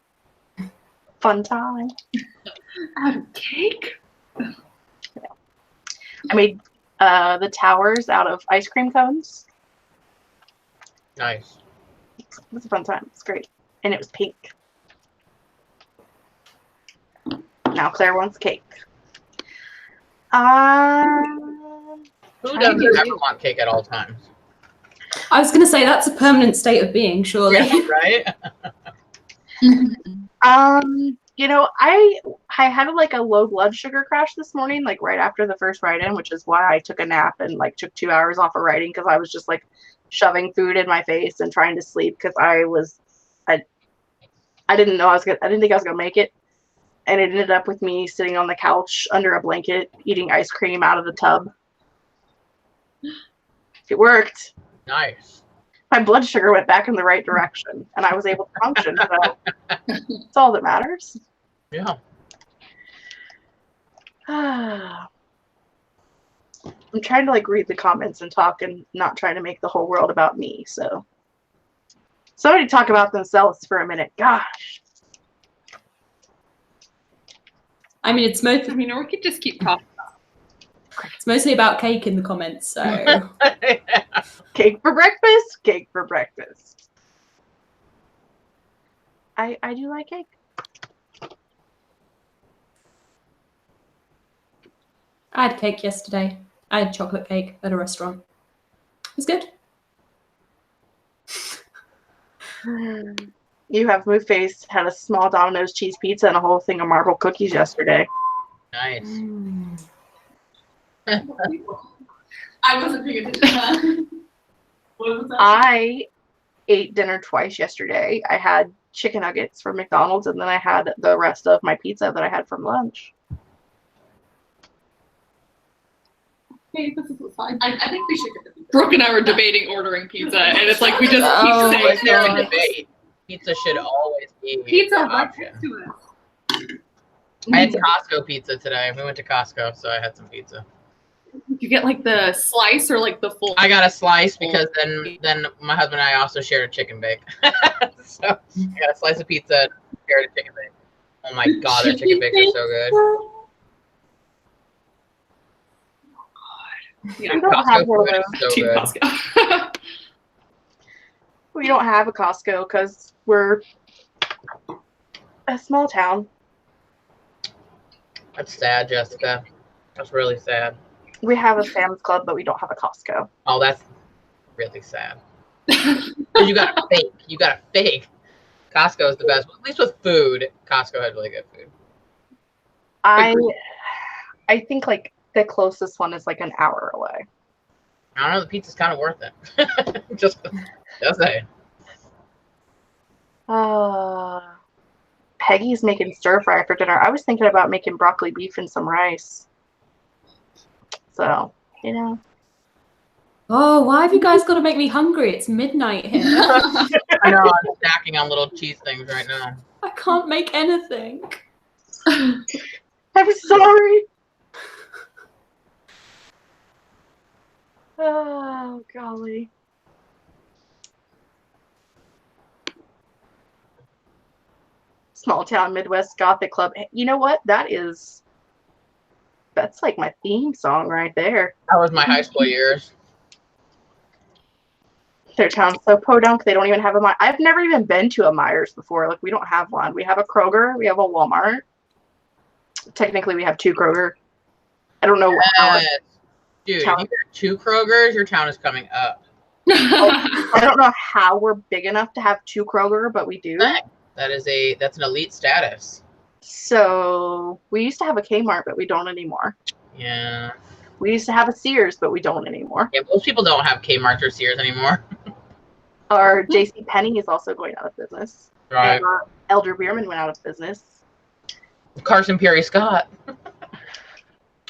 Fun time. Out of cake? Yeah. I made the towers out of ice cream cones. Nice. It was a fun time. It's great. And it was pink. Now Claire wants cake. Who doesn't ever want cake at all times? I was going to say that's a permanent state of being, surely. Right? You know, I had like a low blood sugar crash this morning, like right after the first write-in, which is why I took a nap and like took 2 hours off of writing because I was just like shoving food in my face and trying to sleep because I didn't know I didn't think I was gonna make it, and it ended up with me sitting on the couch under a blanket eating ice cream out of the tub. It worked. Nice. My blood sugar went back in the right direction, and I was able to function. So that's all that matters. Yeah. I'm trying to like read the comments and talk and not trying to make the whole world about me. So somebody talk about themselves for a minute. Gosh. I mean, it's I mean, or we could just keep talking. mostly about cake in the comments, so. Cake for breakfast. Cake for breakfast. I do like cake. I had cake yesterday. I had chocolate cake at a restaurant. It was good. You have moved face, had a small Domino's cheese pizza and a whole thing of marble cookies yesterday. Nice. I wasn't paying attention. What was that? I ate dinner twice yesterday. I had chicken nuggets from McDonald's, and then I had the rest of my pizza that I had from lunch. Hey, this is fine. I think we should get the pizza. Brooke and I were debating ordering pizza, and it's like we just Oh keep my saying There's God. no debate. Pizza should always be pizza an right option. next to us. I had Costco pizza today. We went to Costco, so I had some pizza. You get like the slice or like the full? I got a slice because then my husband and I also shared a chicken bake. So I got a slice of pizza and shared a chicken bake. Oh my God, their chicken bakes are so good. Yeah, We don't Costco have one of food those. is so Team good. Costco. We don't have a Costco because we're a small town. That's sad, Jessica. That's really sad. We have a Sam's Club, but we don't have a Costco. Oh, that's really sad. 'Cause you got a fake. You got a fake. Costco is the best. At least with food, Costco had really good food. I think like the closest one is like an hour away. I don't know. The pizza's kind of worth it. just saying. Peggy's making stir fry for dinner. I was thinking about making broccoli beef and some rice. So, you know. Oh, why have you guys got to make me hungry? It's midnight here. I know. I'm snacking on little cheese things right now. I can't make anything. I'm sorry. Oh, golly. Small town Midwest Gothic club. You know what? That's like my theme song right there. That was my high school years. Their town's so podunk, they don't even have a I've never even been to a Myers before. Like, we don't have one. We have a Kroger, we have a Walmart. Technically, we have 2 Kroger. I don't know how. Dude, if you got 2 Krogers, your town is coming up. I don't know how we're big enough to have 2 Kroger, but we do. That's an elite status. So we used to have a Kmart, but we don't anymore. Yeah. We used to have a Sears, but we don't anymore. Yeah, most people don't have Kmart or Sears anymore. Our J.C. Penney is also going out of business. Right. And Elder Beerman went out of business. Carson Perry Scott.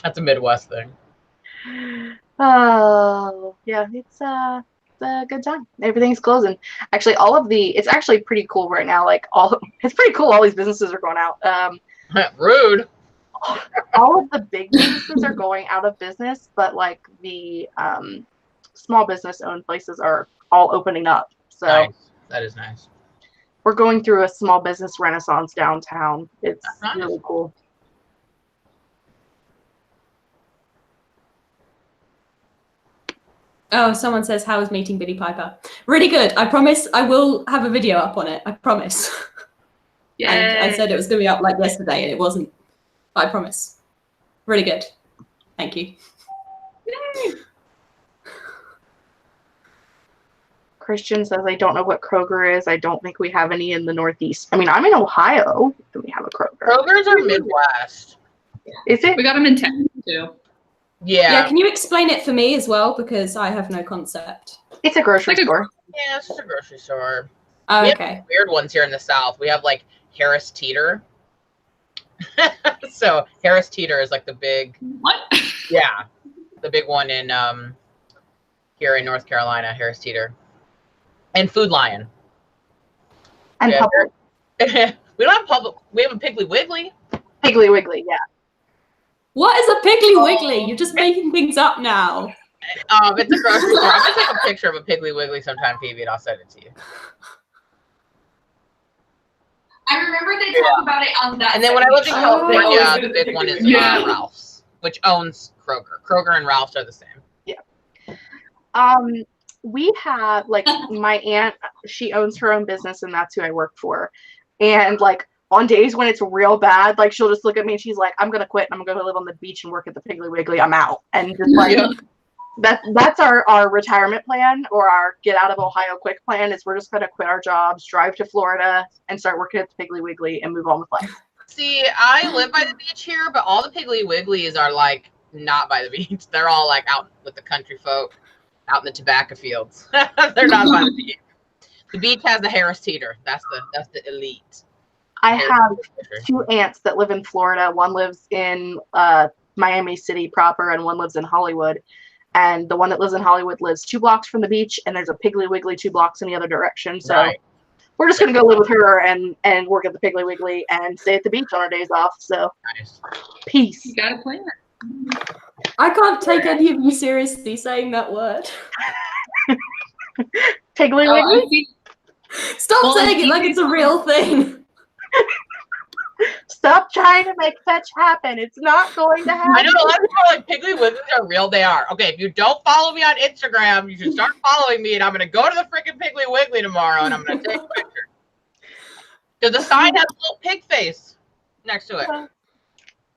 That's a Midwest thing. Oh, yeah, it's a good time. Everything's closing. Actually, it's actually pretty cool right now. Like, it's pretty cool. All these businesses are going out. Rude. All of the big businesses are going out of business, but like the small business owned places are all opening up. So nice. That is nice. We're going through a small business renaissance downtown. It's nice. Really cool. Oh, someone says, how is meeting Billy Piper? Really good. I promise I will have a video up on it. I promise. Yeah. And I said it was going to be up like yesterday and it wasn't. I promise. Really good. Thank you. Yay. Christian says, I don't know what Kroger is. I don't think we have any in the Northeast. I mean, I'm in Ohio, and we have a Kroger. Krogers are Midwest. Is it? We got them in Texas too. Yeah. Can you explain it for me as well? Because I have no concept. It's a grocery store. Yeah, it's just a grocery store. Oh, We okay. have weird ones here in the South. We have like Harris Teeter. So Harris Teeter is like the big, What? yeah, the big one in here in North Carolina, Harris Teeter, and Food Lion. And Yeah, Publix. we don't have public. We have a Piggly Wiggly. Piggly Wiggly, yeah. What is a Piggly Wiggly? You're just making things up now. It's a grocery store. I'm gonna take a picture of a Piggly Wiggly sometime, Phoebe, and I'll send it to you. I remember they talked about it on that. And then when I lived in California, Oh, the big one is yeah. Ralph's, which owns Kroger. Kroger and Ralph's are the same. We have, like, my aunt, she owns her own business, and that's who I work for. And, like, on days when it's real bad, like, she'll just look at me and she's like, I'm gonna quit and I'm gonna go live on the beach and work at the Piggly Wiggly. I'm out. And just like that's our retirement plan, or our get out of Ohio quick plan, is we're just gonna quit our jobs, drive to Florida, and start working at the Piggly Wiggly and move on with life. See, I live by the beach here, but all the Piggly Wigglies are like not by the beach. They're all like out with the country folk, out in the tobacco fields. They're not by the beach. The beach has the Harris Teeter. That's the elite. I have 2 aunts that live in Florida. One lives in Miami City proper, and one lives in Hollywood. And the one that lives in Hollywood lives 2 blocks from the beach, and there's a Piggly Wiggly 2 blocks in the other direction. So we're just gonna go live with her and work at the Piggly Wiggly and stay at the beach on our days off. So Nice. peace. You gotta plan it. I can't take any of you seriously saying that word. Piggly Oh, Wiggly. I see. Stop Well, saying it like it's a real thing. Stop trying to make fetch happen. It's not going to happen. I know a lot of people are like Piggly Wigglies are real. They are. Okay, if you don't follow me on Instagram, you should start following me, and I'm gonna go to the freaking Piggly Wiggly tomorrow, and I'm gonna take a picture. Because the sign has a little pig face next to it. Of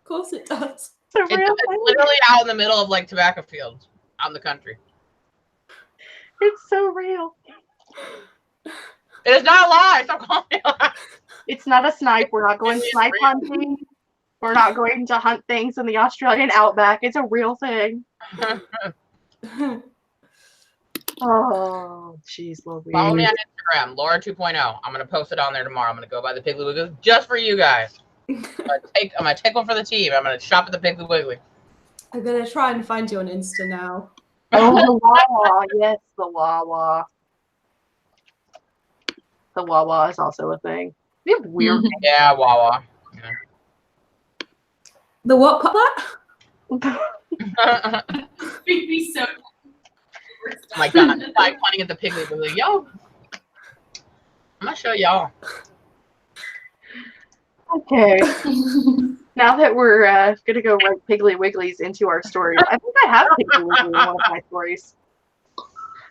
course it does. It's a It's real thing. literally out in the middle of like tobacco fields out in the country. It's so real. It is not a lie. Stop calling me a lie. It's not a snipe. We're not going snipe hunting. We're not going to hunt things in the Australian outback. It's a real thing. Oh, jeez, Louise. Follow me on Instagram, Laura 2.0. I'm gonna post it on there tomorrow. I'm gonna go by the Piggly Wiggly just for you guys. I'm gonna take one for the team. I'm gonna shop at the Piggly Wiggly. I'm going to try and find you on Insta now. Oh, the Wawa. Yes, the Wawa. The Wawa is also a thing. We have weird Yeah, Wawa. Yeah. The what part? We'd be so. Oh my god, like pointing at the Piggly Wiggly. Yo, I'm gonna show y'all. Okay. Now that we're gonna go write Piggly Wigglies into our stories, I think I have Piggly Wiggly in one of my stories.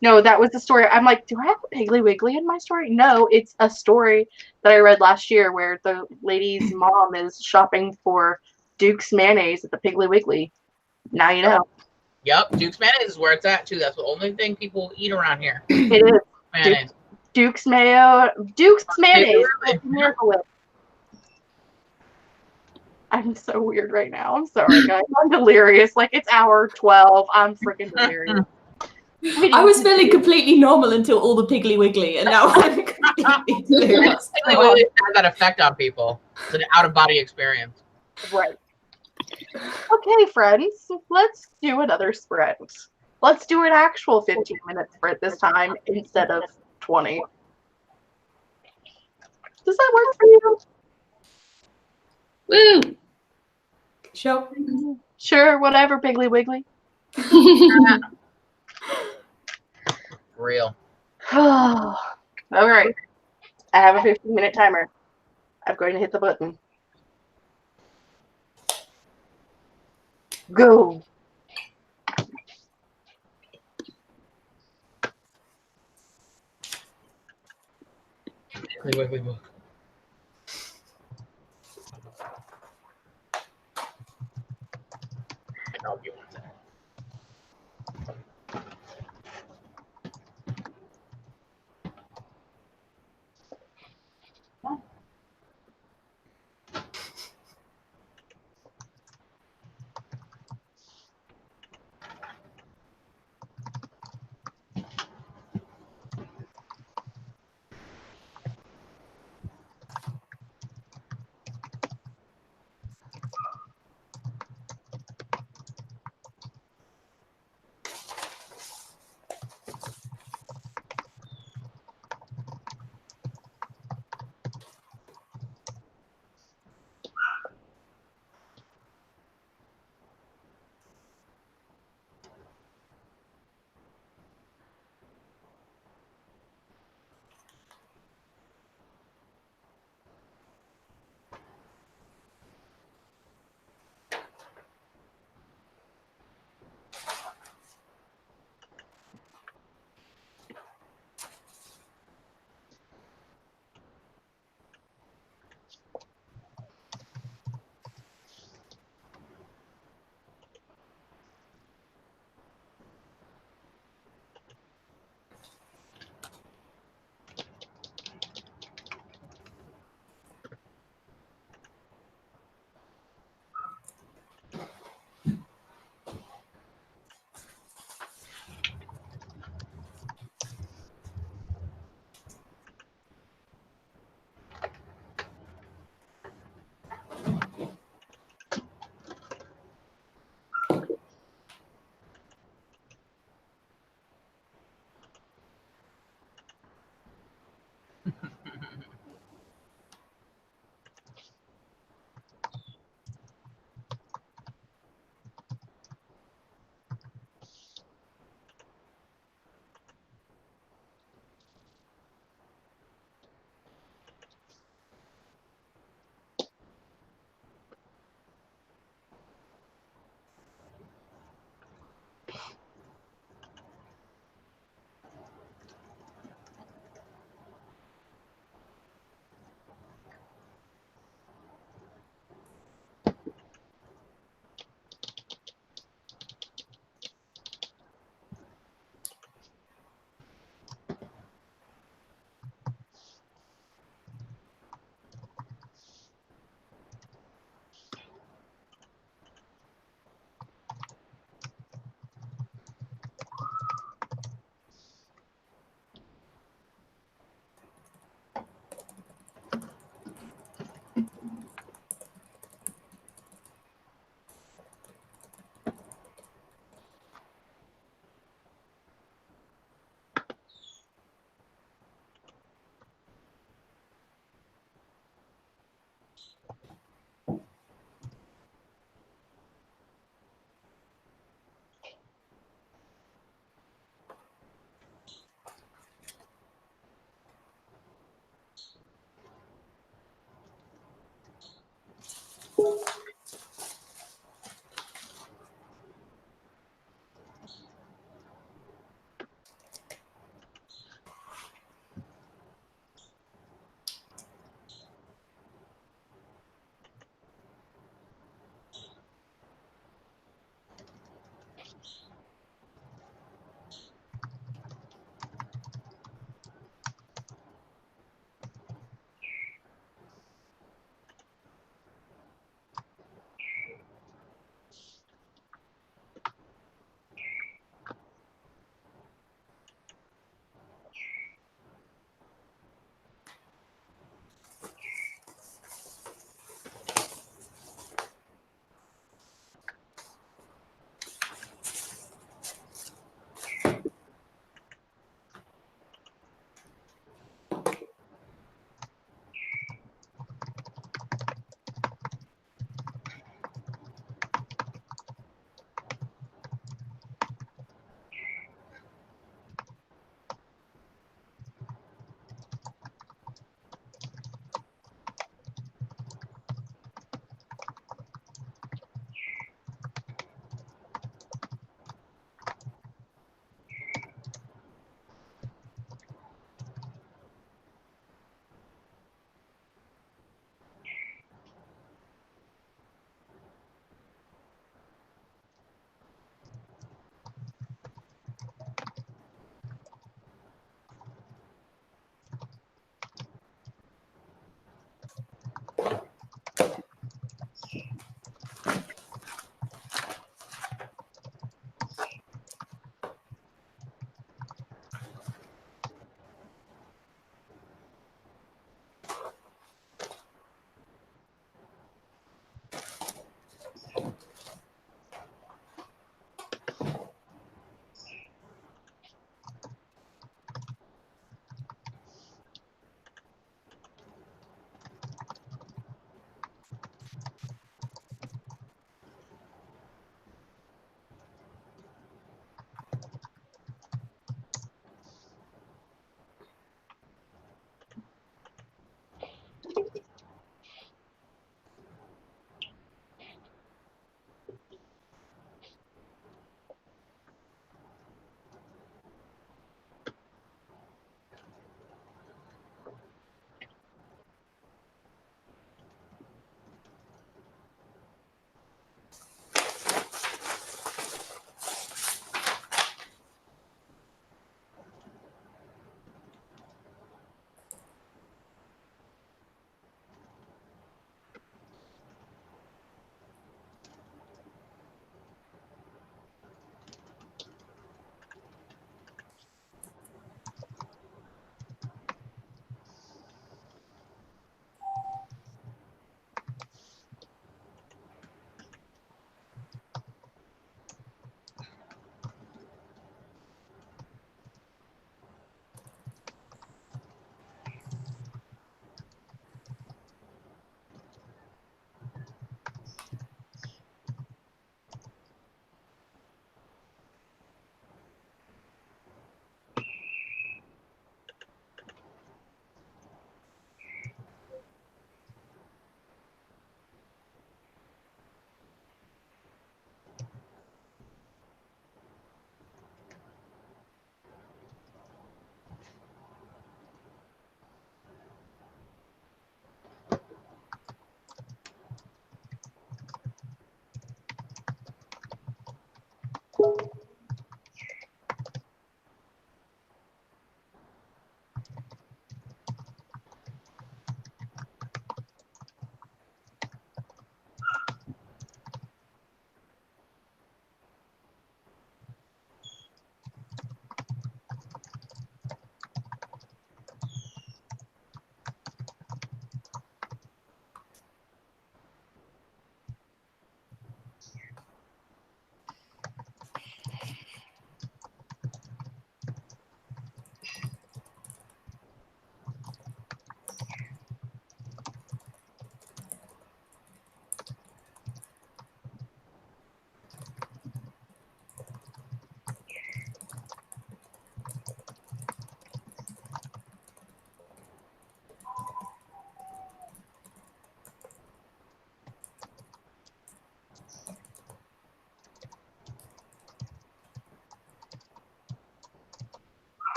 No, that was the story. I'm like, do I have a Piggly Wiggly in my story? No, it's a story that I read last year where the lady's mom is shopping for Duke's mayonnaise at the Piggly Wiggly. Now you know. Yep, Duke's mayonnaise is where it's at too. That's the only thing people eat around here. It is Mayonnaise. Duke's mayo. Duke's mayonnaise. Piggly Wiggly. Miracle Whip. I'm so weird right now. I'm sorry, guys. I'm delirious. Like, it's hour 12. I'm freaking delirious. I was feeling completely normal until all the Piggly Wiggly, and now I'm completely delirious. Piggly Wiggly has that effect on people. It's an out-of-body experience. Right. Okay, friends. Let's do another sprint. Let's do an actual 15-minute sprint this time instead of 20. Does that work for you? Woo! Sure. Sure, whatever, Piggly Wiggly. Real. All right. I have a 15-minute timer. I'm going to hit the button. Go. Wait. I'll give one second.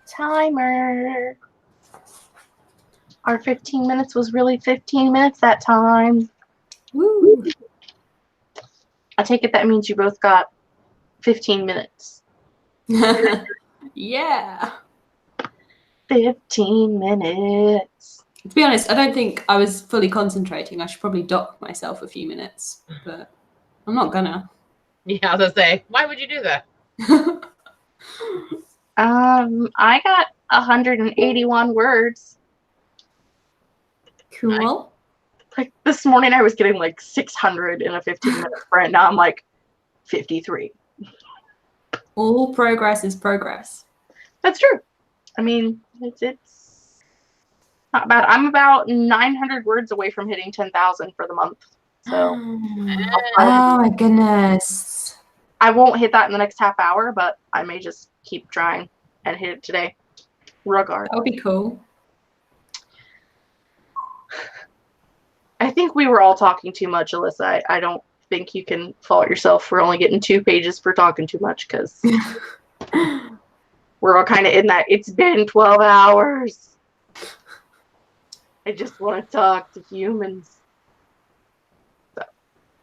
timer. Our 15 minutes was really 15 minutes that time. Woo. I take it that means you both got 15 minutes. Yeah. 15 minutes. To be honest, I don't think I was fully concentrating. I should probably dock myself a few minutes, but I'm not gonna. Yeah, I was gonna say, why would you do that? I got 181 words. Cool. Like this morning I was getting like 600 in a 15-minute sprint. Now I'm like 53. All progress is progress. That's true. I mean, it's not bad. I'm about 900 words away from hitting 10,000 for the month. So Oh my goodness. I won't hit that in the next half hour, but I may just keep trying and hit it today. Regardless. That would be cool. I think we were all talking too much, Alyssa. I don't think you can fault yourself for only getting 2 pages for talking too much, because we're all kind of in that it's been 12 hours. I just want to talk to humans. So,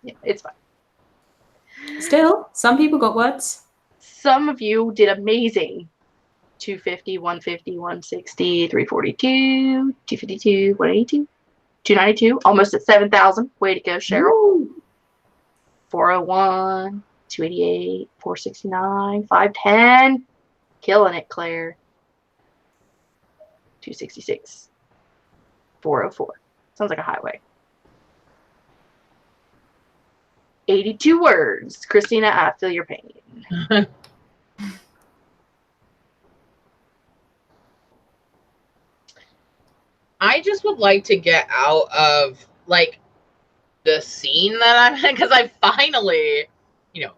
yeah, it's fine. Still, some people got words. Some of you did amazing. 250, 150, 160, 342, 252, 182, 292, almost at 7,000. Way to go, Cheryl. Woo. 401, 288, 469, 510. Killing it, Claire. 266, 404. Sounds like a highway. 82 words. Christina, I feel your pain. I just would like to get out of like the scene that I'm in, because I finally,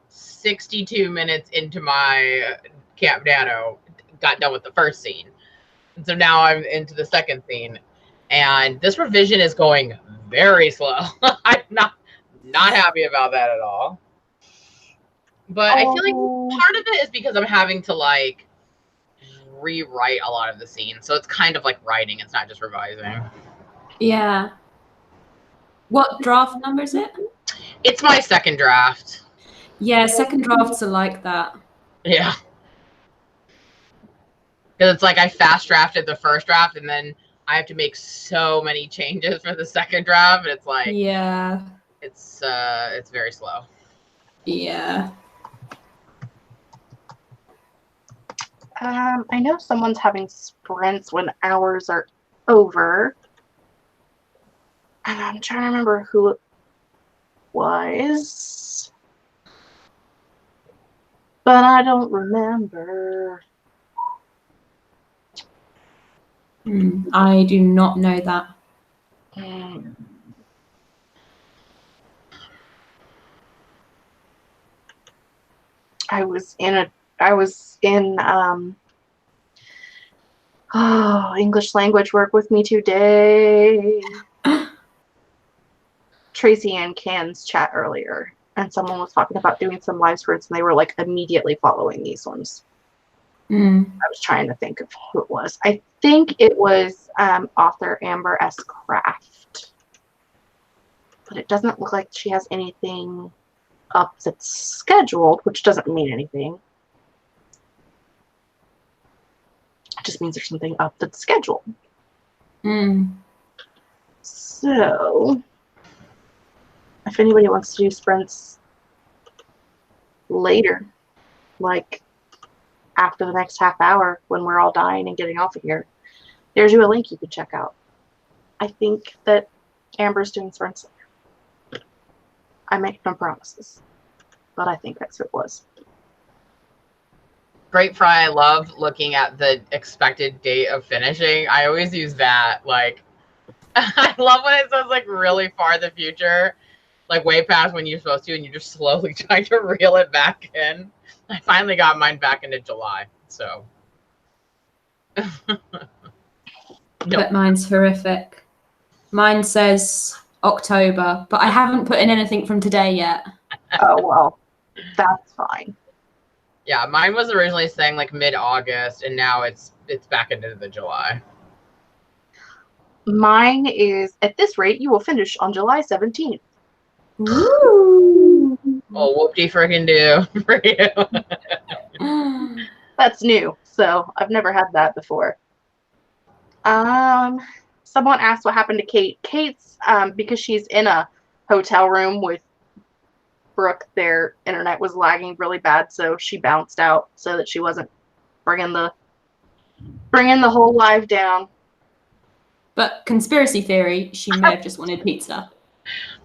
62 minutes into my Camp Nano got done with the first scene. And so now I'm into the second scene. And this revision is going very slow. I'm not happy about that at all. But I feel like part of it is because I'm having to like rewrite a lot of the scenes. So it's kind of like writing. It's not just revising. Yeah. What draft number is it? It's my second draft. Yeah, second drafts are like that. Yeah. Because it's like I fast drafted the first draft and then I have to make so many changes for the second draft. And it's like, yeah, it's very slow. Yeah. I know someone's having sprints when hours are over. And I'm trying to remember who it was. But I don't remember. I do not know that. I was in English language work with me today. Tracy and Can's chat earlier, and someone was talking about doing some live sprints, and they were like immediately following these ones. I was trying to think of who it was. I think it was author Amber S. Craft, but it doesn't look like she has anything up that's scheduled, which doesn't mean anything. It just means there's something up that's scheduled. So if anybody wants to do sprints later, like after the next half hour when we're all dying and getting off of here, there's you a link you could check out. I think that Amber's doing sprints later. I make no promises, but I think that's what it was. Great Fry, I love looking at the expected date of finishing. I always use that. Like, I love when it says like really far in the future, like way past when you're supposed to, and you're just slowly trying to reel it back in. I finally got mine back into July, so. But mine's horrific. Mine says October, but I haven't put in anything from today yet. Oh, well, that's fine. Yeah, mine was originally saying like mid-August, and now it's back into the July. Mine is, at this rate, you will finish on July 17th. Woo! Oh, whoop-de freaking do for you. That's new, so I've never had that before. Someone asked what happened to Kate. Kate's, because she's in a hotel room with Brooke, their internet was lagging really bad, so she bounced out so that she wasn't bringing the whole live down. But conspiracy theory, she may have just wanted pizza.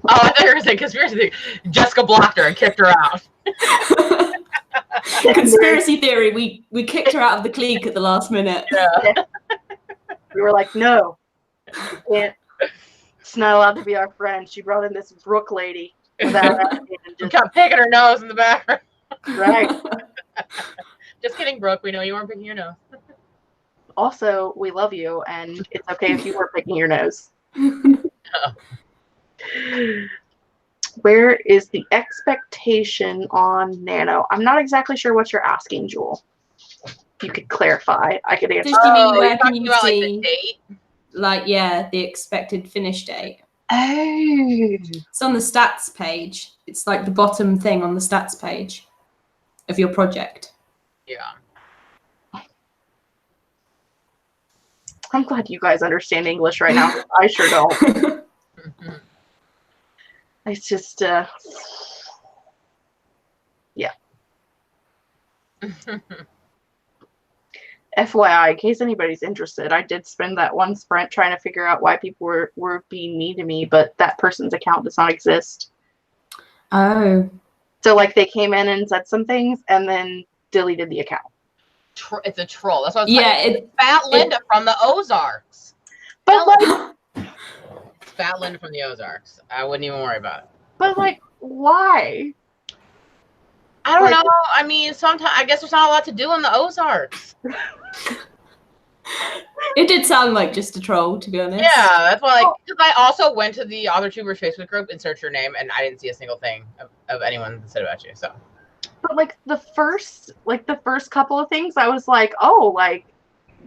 Oh, I thought you were saying conspiracy theory. Jessica blocked her and kicked her out. Conspiracy theory, we kicked her out of the clique at the last minute. Yeah. We were like, no, you can't. It's not allowed to be our friend. She brought in this Brooke lady without asking and Just just kept picking her nose in the background. right. Just kidding, Brooke. We know you weren't picking your nose. Also, we love you, and it's okay if you were picking your nose. Where is the expectation on Nano? I'm not exactly sure what you're asking, Jewel. If you could clarify, I could answer. Does she mean where you're can talking you about see, like the date? like, yeah, the expected finish date? Oh. It's on the stats page. It's like the bottom thing on the stats page of your project. Yeah. I'm glad you guys understand English right now. I sure don't. It's just, yeah. FYI, in case anybody's interested, I did spend that one sprint trying to figure out why people were being mean to me, but that person's account does not exist. Oh. So, like, they came in and said some things and then deleted the account. It's a troll. That's what I was Yeah, it's Fat Linda from the Ozarks. But, like, It's Fat Linda from the Ozarks. I wouldn't even worry about it. but like, why? I don't Like- know. I mean, sometimes I guess there's not a lot to do in the Ozarks. It did sound like just a troll, to be honest. Yeah, that's why. Like, because I also went to the Authortubers Facebook group and searched your name, and I didn't see a single thing of anyone that said about you. So. But like the first couple of things, I was like, oh, like,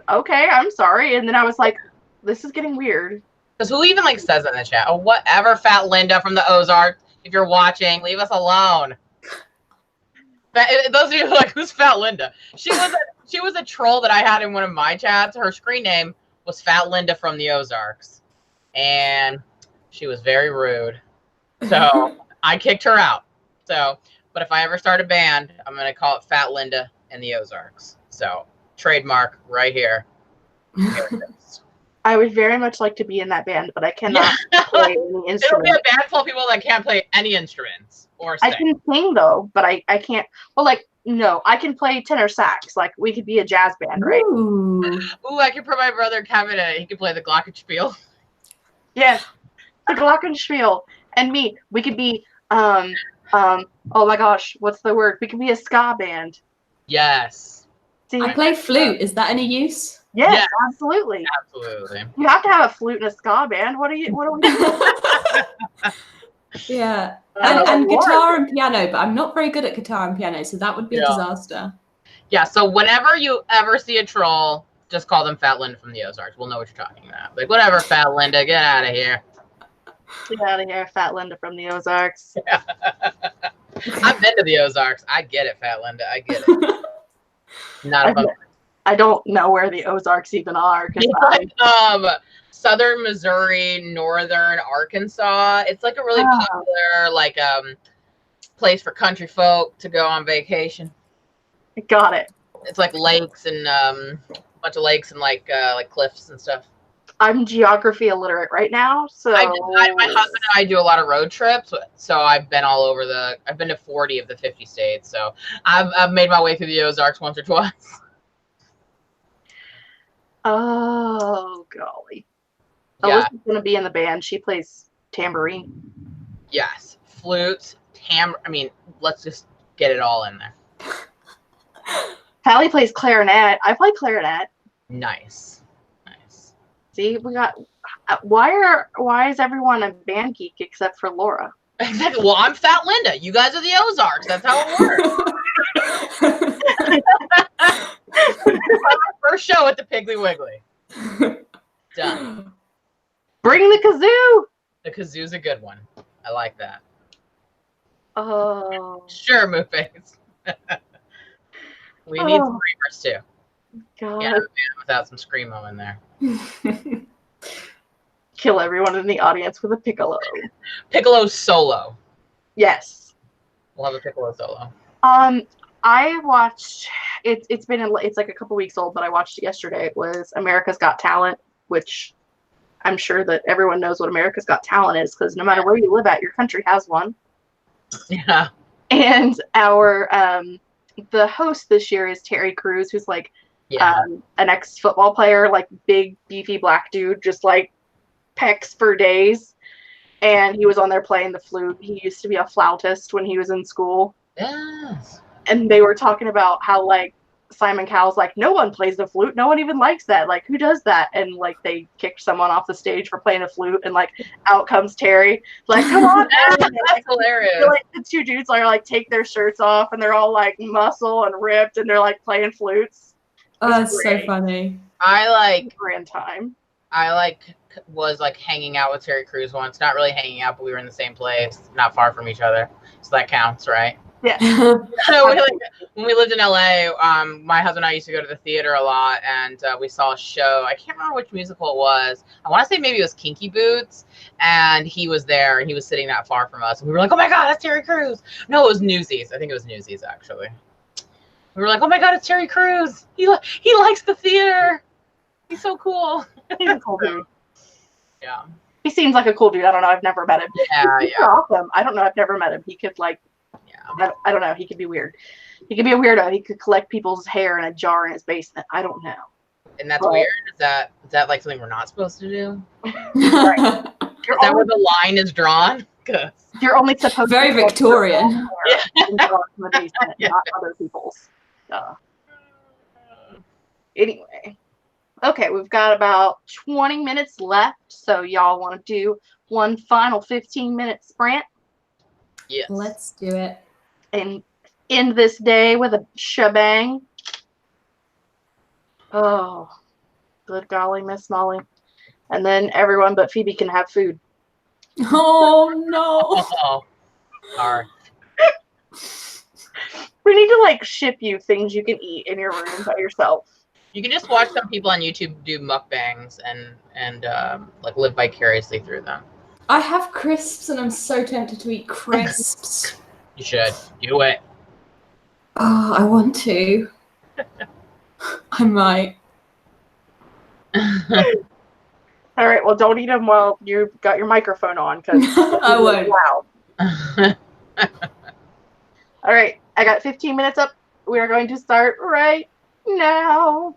okay, I'm sorry, and then I was like, this is getting weird. Because who even like says that in the chat? Oh, whatever, Fat Linda from the Ozarks. If you're watching, leave us alone. But those of you who are like, who's Fat Linda? She was a troll that I had in one of my chats. Her screen name was Fat Linda from the Ozarks, and she was very rude. So I kicked her out. So, but if I ever start a band, I'm gonna call it Fat Linda and the Ozarks. So trademark right here. Here it is. I would very much like to be in that band, but I cannot play any It'll be instrument. a band full of people that can't play any instruments or I sing. can sing though, but I can't. Well, like, no, I can play tenor sax. Like, we could be a jazz band, right? Ooh. Ooh, I could put my brother Kevin in it. He could play the glockenspiel. Yes, the glockenspiel and me. We could be oh my gosh, what's the word? We could be a ska band. Yes. See, I play flute. Is that any use? yes, Yes. absolutely. Absolutely. You have to have a flute and a ska band. What are we doing? Yeah. Oh, And Lord. guitar and piano, but I'm not very good at guitar and piano, so that would be a disaster. Yeah, so whenever you ever see a troll, just call them Fat Linda from the Ozarks. We'll know what you're talking about. Like, whatever, Fat Linda, get out of here. Get out of here, Fat Linda from the Ozarks. I've been to the Ozarks. I get it, Fat Linda. I get it. Not a fun. I don't know where the Ozarks even are. It's like southern Missouri, northern Arkansas. It's like a really popular like place for country folk to go on vacation. Got it. It's like lakes and a bunch of lakes and like cliffs and stuff. I'm geography illiterate right now, so My husband and I do a lot of road trips, so I've been all over I've been to 40 of the 50 states, so I've made my way through the Ozarks once or twice. Oh golly. Yeah. Alyssa's gonna be in the band. She plays tambourine. Yes, flutes, I mean, let's just get it all in there. Hallie plays clarinet. I play clarinet. Nice. See, we got. Why is everyone a band geek except for Laura? Exactly. Well, I'm Fat Linda. You guys are the Ozarks. That's how it works. First show at the Piggly Wiggly. Done. Bring the kazoo. The kazoo's a good one. I like that. Oh. Sure, Moonface. We need screamers too. God. Yeah, without some screamo in there. Kill everyone in the audience with a piccolo. Piccolo solo. Yes. We'll have a piccolo solo. I watched it's like a couple weeks old, but I watched it yesterday. It was America's Got Talent, which I'm sure that everyone knows what America's Got Talent is, because no matter where you live at, your country has one. Yeah. And our the host this year is Terry Crews, who's like an ex-football player, like big beefy black dude, just like pecs for days. And he was on there playing the flute. He used to be a flautist when he was in school. Yes. And they were talking about how like Simon Cowell's like, no one plays the flute. No one even likes that. Like, who does that? And like they kicked someone off the stage for playing a flute, and like out comes Terry. Like, come on, man. That's hilarious. Like the two dudes are like take their shirts off, and they're all like muscle and ripped, and they're like playing flutes. Oh, that's so funny. Grand time. I was like hanging out with Terry Crews once. Not really hanging out, but we were in the same place, not far from each other. So that counts, right? Yeah. When we lived in LA, my husband and I used to go to the theater a lot, and we saw a show. I can't remember which musical it was. I want to say maybe it was Kinky Boots, and he was there, and he was sitting not far from us. And we were like, oh my God, that's Terry Crews. No, it was Newsies. I think it was Newsies, actually. We were like, oh my God, it's Terry Crews. He likes the theater. He's so cool. He's a cool dude. Yeah. He seems like a cool dude. I don't know. I've never met him. He's awesome. I don't know. I've never met him. He could like, I don't know. He could be weird. He could be a weirdo. He could collect people's hair in a jar in his basement. I don't know. And that's weird. Is that like something we're not supposed to do? Right. Is that where the line is drawn? You're only supposed very to Victorian. In the basement, not other people's. Anyway. Okay, we've got about 20 minutes left, so y'all want to do one final 15-minute sprint? Yes. Let's do it. And end this day with a shebang. Oh, good golly, Miss Molly. And then everyone but Phoebe can have food. Oh, no. Oh, sorry. We need to, like, ship you things you can eat in your room by yourself. You can just watch some people on YouTube do mukbangs and like live vicariously through them. I have crisps and I'm so tempted to eat crisps. You should do it. Oh, I want to. I might. All right, well, don't eat them while you've got your microphone on, because I won't. Wow. All right, I got 15 minutes up. We are going to start right now.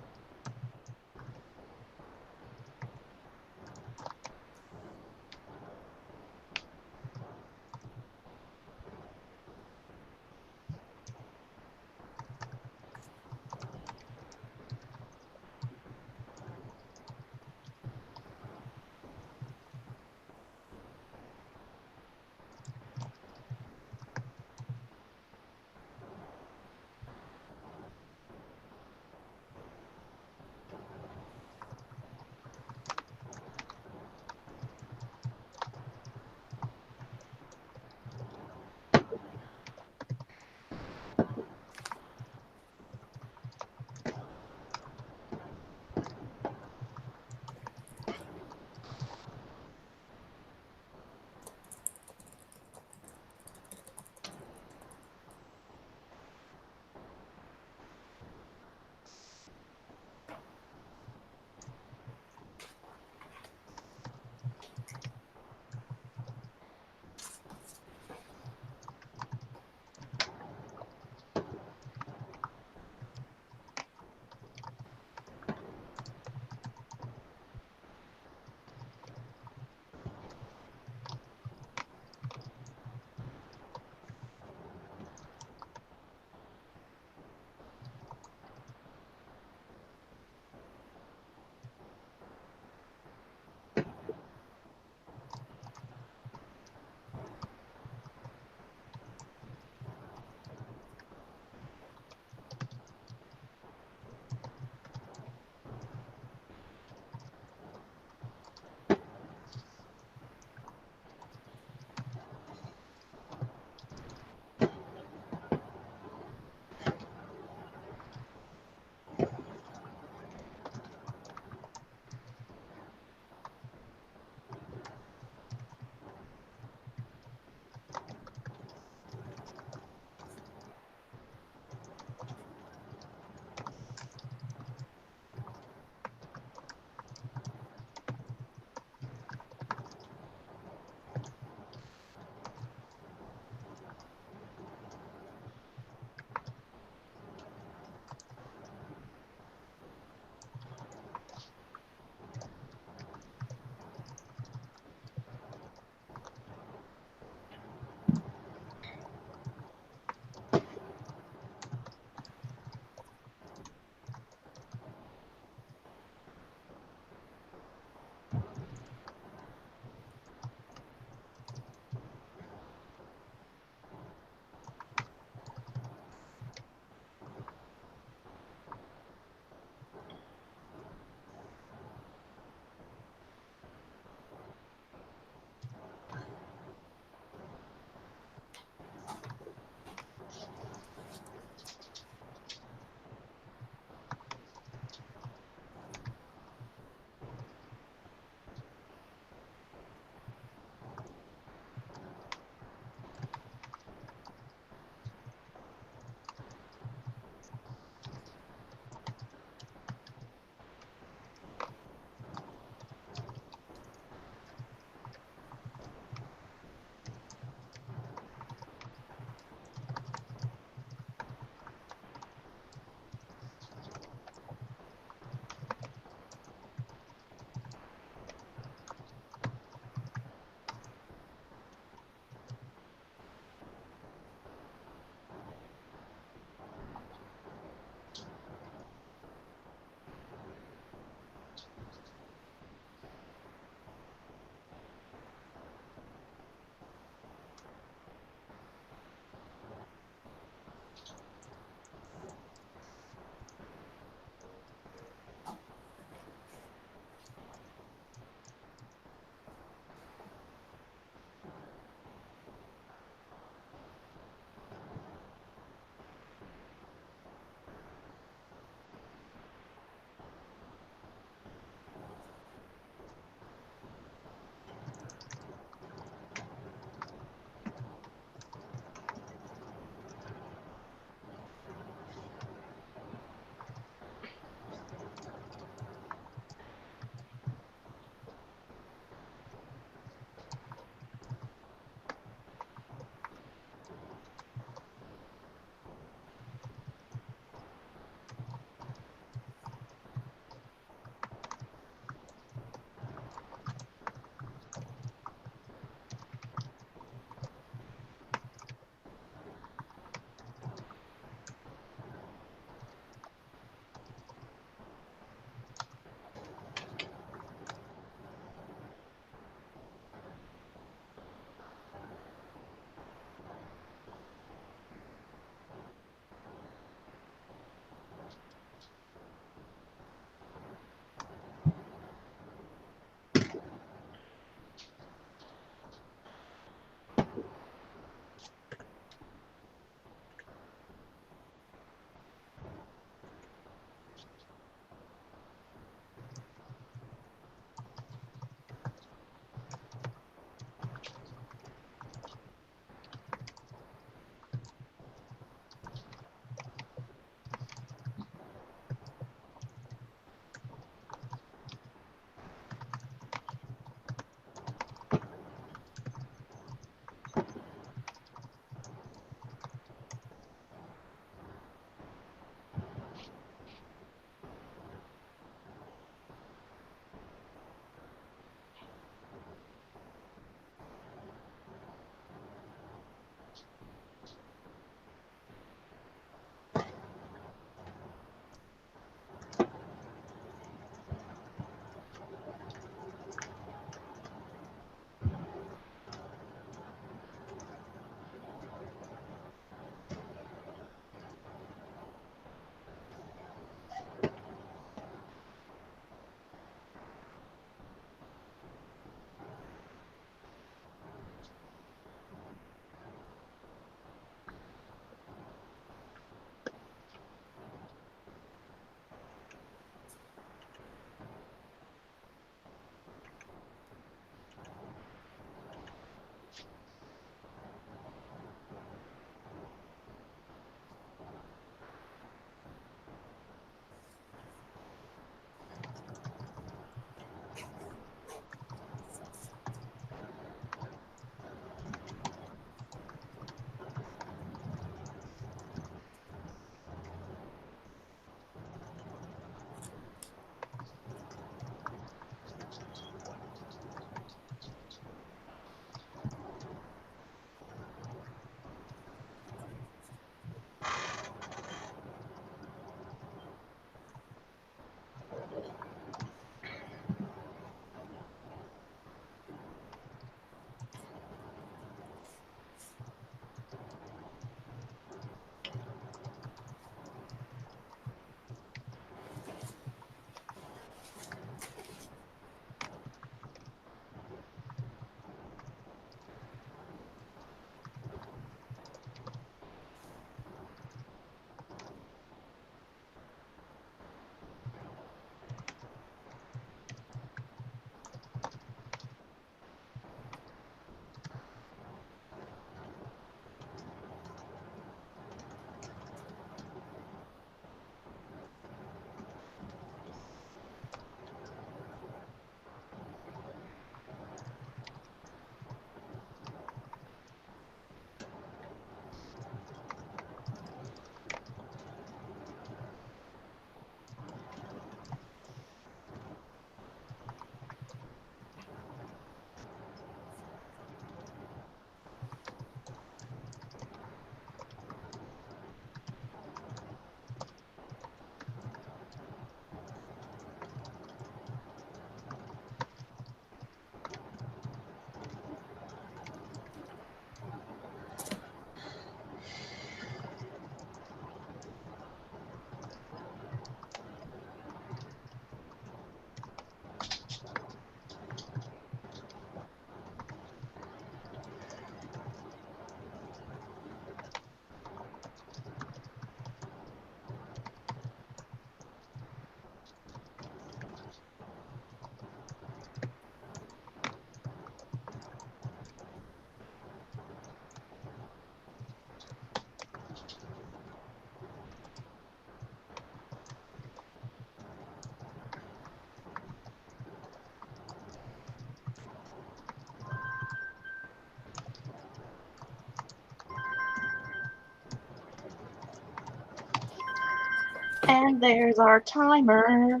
And there's our timer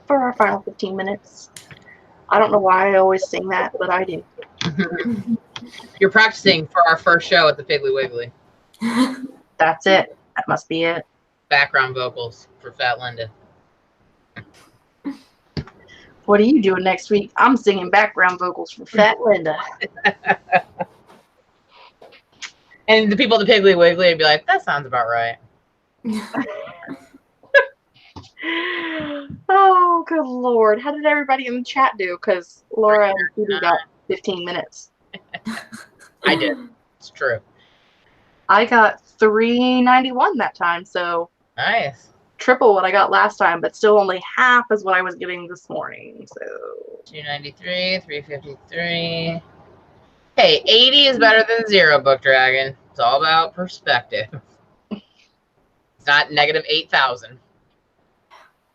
for our final 15 minutes. I don't know why I always sing that, but I do. You're practicing for our first show at the Piggly Wiggly. That's it. That must be it. Background vocals for Fat Linda. What are you doing next week? I'm singing background vocals for Fat Linda. And the people at the Piggly Wiggly would be like, that sounds about right. Oh, good Lord. How did everybody in the chat do? Because Laura and Phoebe got 15 minutes. I did. It's true. I got 391 that time, so Nice. triple what I got last time, but still only half as what I was getting this morning. So 293, 353. Hey, 80 is better than 0, Book Dragon. It's all about perspective. It's not negative 8,000.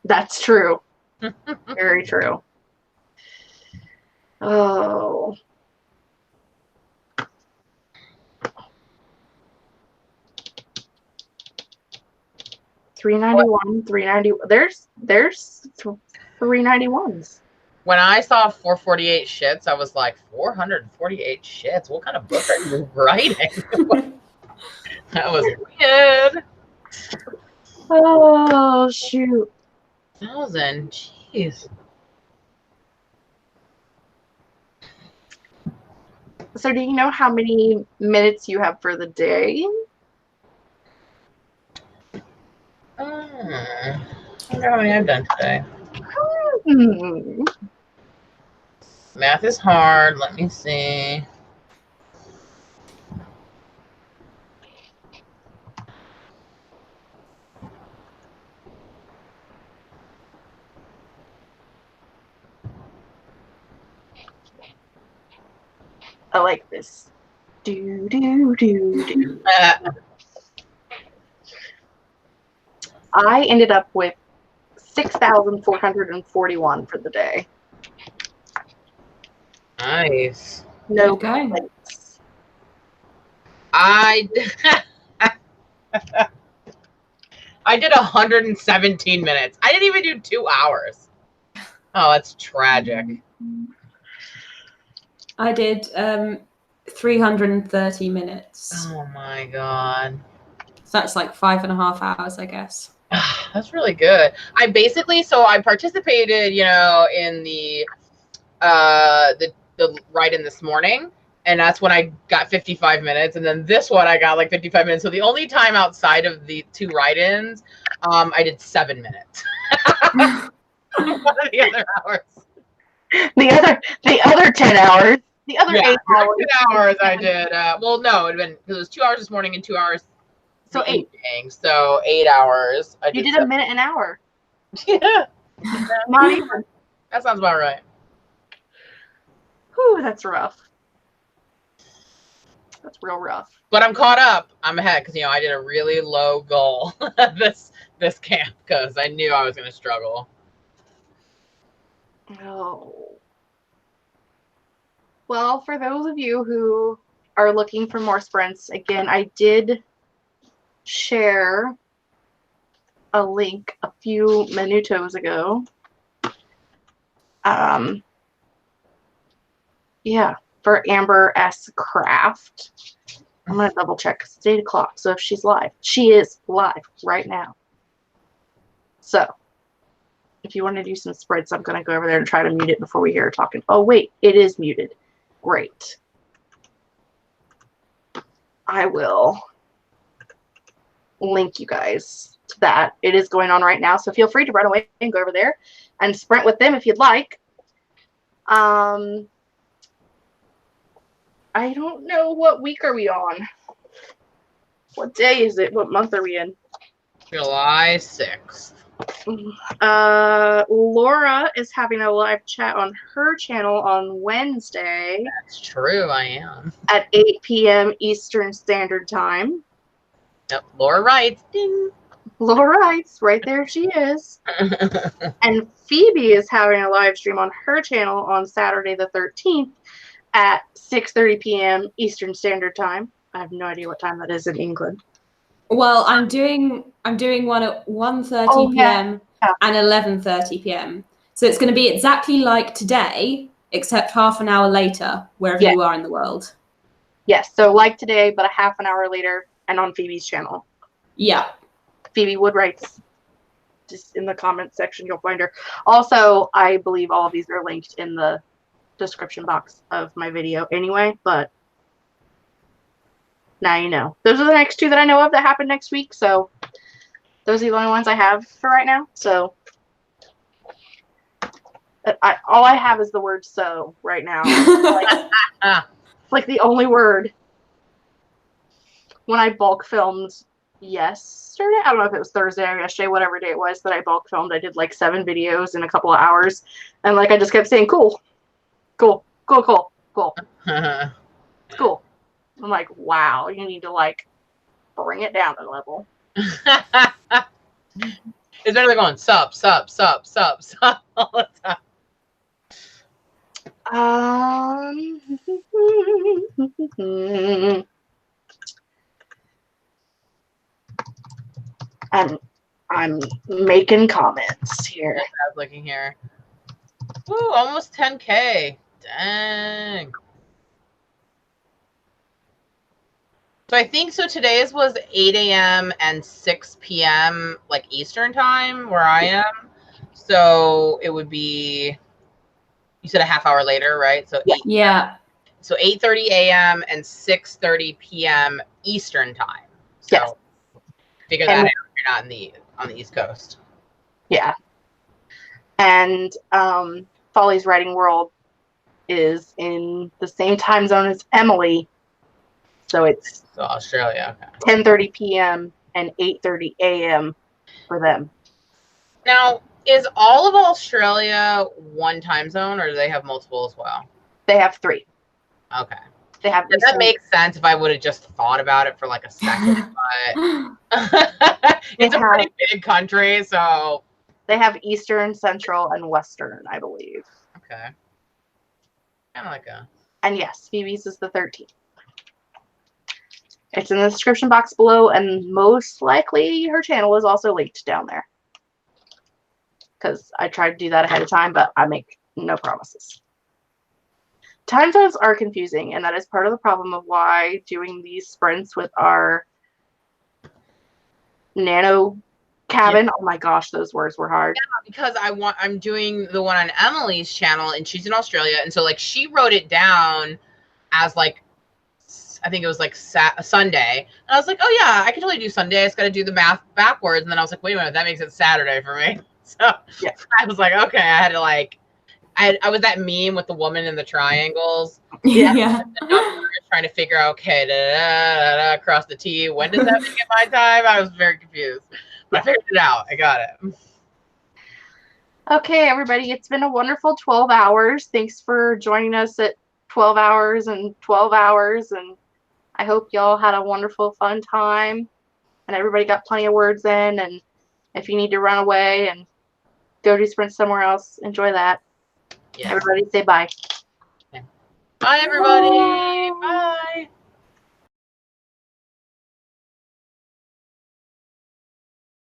that's true. Very true. Oh. $391, 390. There's 391s. When I saw 448 shits, I was like, 448 shits? What kind of book are you writing? That was weird. Oh, shoot. 1,000? Jeez. So do you know how many minutes you have for the day? I wonder how many I've done today. Hmm. Math is hard. Let me see. I like this. Do, do, do, do. I ended up with 6,441 for the day. Nice. No Okay. complaints. I did 117 minutes. I didn't even do 2 hours. Oh, that's tragic. I did 330 minutes. Oh my God. So that's like 5.5 hours, I guess. That's really good. I participated, in the write-in this morning, and that's when I got 55 minutes, and then this one I got like 55 minutes. So the only time outside of the 2 write-ins, I did 7 minutes. What are the other hours? The other 10 hours. The other 8 hours. 10 hours I did. Well, no, it was 2 hours this morning and 2 hours. So 8. Evening, so 8 hours. You did a minute an hour. Yeah. Not even. That sounds about right. Whew, that's rough. That's real rough. But I'm caught up. I'm ahead because I did a really low goal this camp because I knew I was going to struggle. Oh. Well, for those of you who are looking for more sprints, again, I did share a link a few minutos ago. Yeah, for Amber S. Craft. I'm going to double check because it's 8 o'clock. So if she's live, she is live right now. So if you want to do some spreads, I'm going to go over there and try to mute it before we hear her talking. Oh, wait, it is muted. Great. I will link you guys to that. It is going on right now, so feel free to run away and go over there and sprint with them if you'd like. I don't know, what week are we on? What day is it? What month are we in? July 6th. Laura is having a live chat on her channel on Wednesday. That's true, I am. At 8 p.m. Eastern Standard Time. Yep, Laura writes. Ding. Laura writes, right there she is. And Phoebe is having a live stream on her channel on Saturday the 13th at 6:30 p.m. Eastern Standard Time. I have no idea what time that is in England. Well, I'm doing one at 1:30 Oh, yeah. p.m. and 11:30 p.m. So it's going to be exactly like today, except half an hour later, wherever Yeah. you are in the world. Yes, so like today, but a half an hour later, and on Phoebe's channel. Yeah. PhoebeWoodWrites. Just in the comments section, you'll find her. Also, I believe all of these are linked in the description box of my video anyway, but now you know. Those are the next two that I know of that happen next week, so those are the only ones I have for right now. So all I have is the word "so" right now. Like the only word. When I bulk filmed yesterday, I don't know if it was Thursday or yesterday, whatever day it was that I bulk filmed, I did like 7 videos in a couple of hours, and like I just kept saying cool, cool, cool, cool, cool, cool. I'm like, wow, you need to like bring it down a level. It's better than going sup all the time. I'm making comments here. I was looking here. Ooh, almost 10K. Dang. So I think so today's was 8 a.m. and 6 p.m. like Eastern time where I am. So it would be, you said a half hour later, right? So Yeah. So 8:30 a.m. and 6:30 p.m. Eastern time. So yes. Figure that out if you're not on the East Coast. Yeah. And Folly's Writing World is in the same time zone as Emily. So it's Australia. Okay. 10:30 p.m. and 8:30 a.m. for them. Now, is all of Australia one time zone, or do they have multiple as well? They have 3. Okay. They have that makes sense if I would have just thought about it for like a second, but it's a pretty big country, so they have Eastern, Central, and Western, I believe. Okay. Kind of like a. And yes, Phoebe's is the 13th. It's in the description box below, and most likely her channel is also linked down there. Because I tried to do that ahead of time, but I make no promises. Time zones are confusing, and that is part of the problem of why doing these sprints with our Nano cabin. Oh my gosh, those words were hard. Yeah, because I'm doing the one on Emily's channel, and she's in Australia, and so like she wrote it down as like, I think it was like Sunday, and I was like, oh yeah, I can totally do Sunday. I just got to do the math backwards, and then I was like, wait a minute, that makes it Saturday for me. So yeah. I was like, okay, I had to like, I was that meme with the woman in the triangles. Yeah. Trying to figure out, okay, cross the T. When does that make it my time? I was very confused. But I figured it out. I got it. Okay, everybody, it's been a wonderful 12 hours. Thanks for joining us at 12 hours and 12 hours. And I hope y'all had a wonderful, fun time. And everybody got plenty of words in. And if you need to run away and go do sprints somewhere else, enjoy that. Yeah. Everybody say bye. Bye, everybody.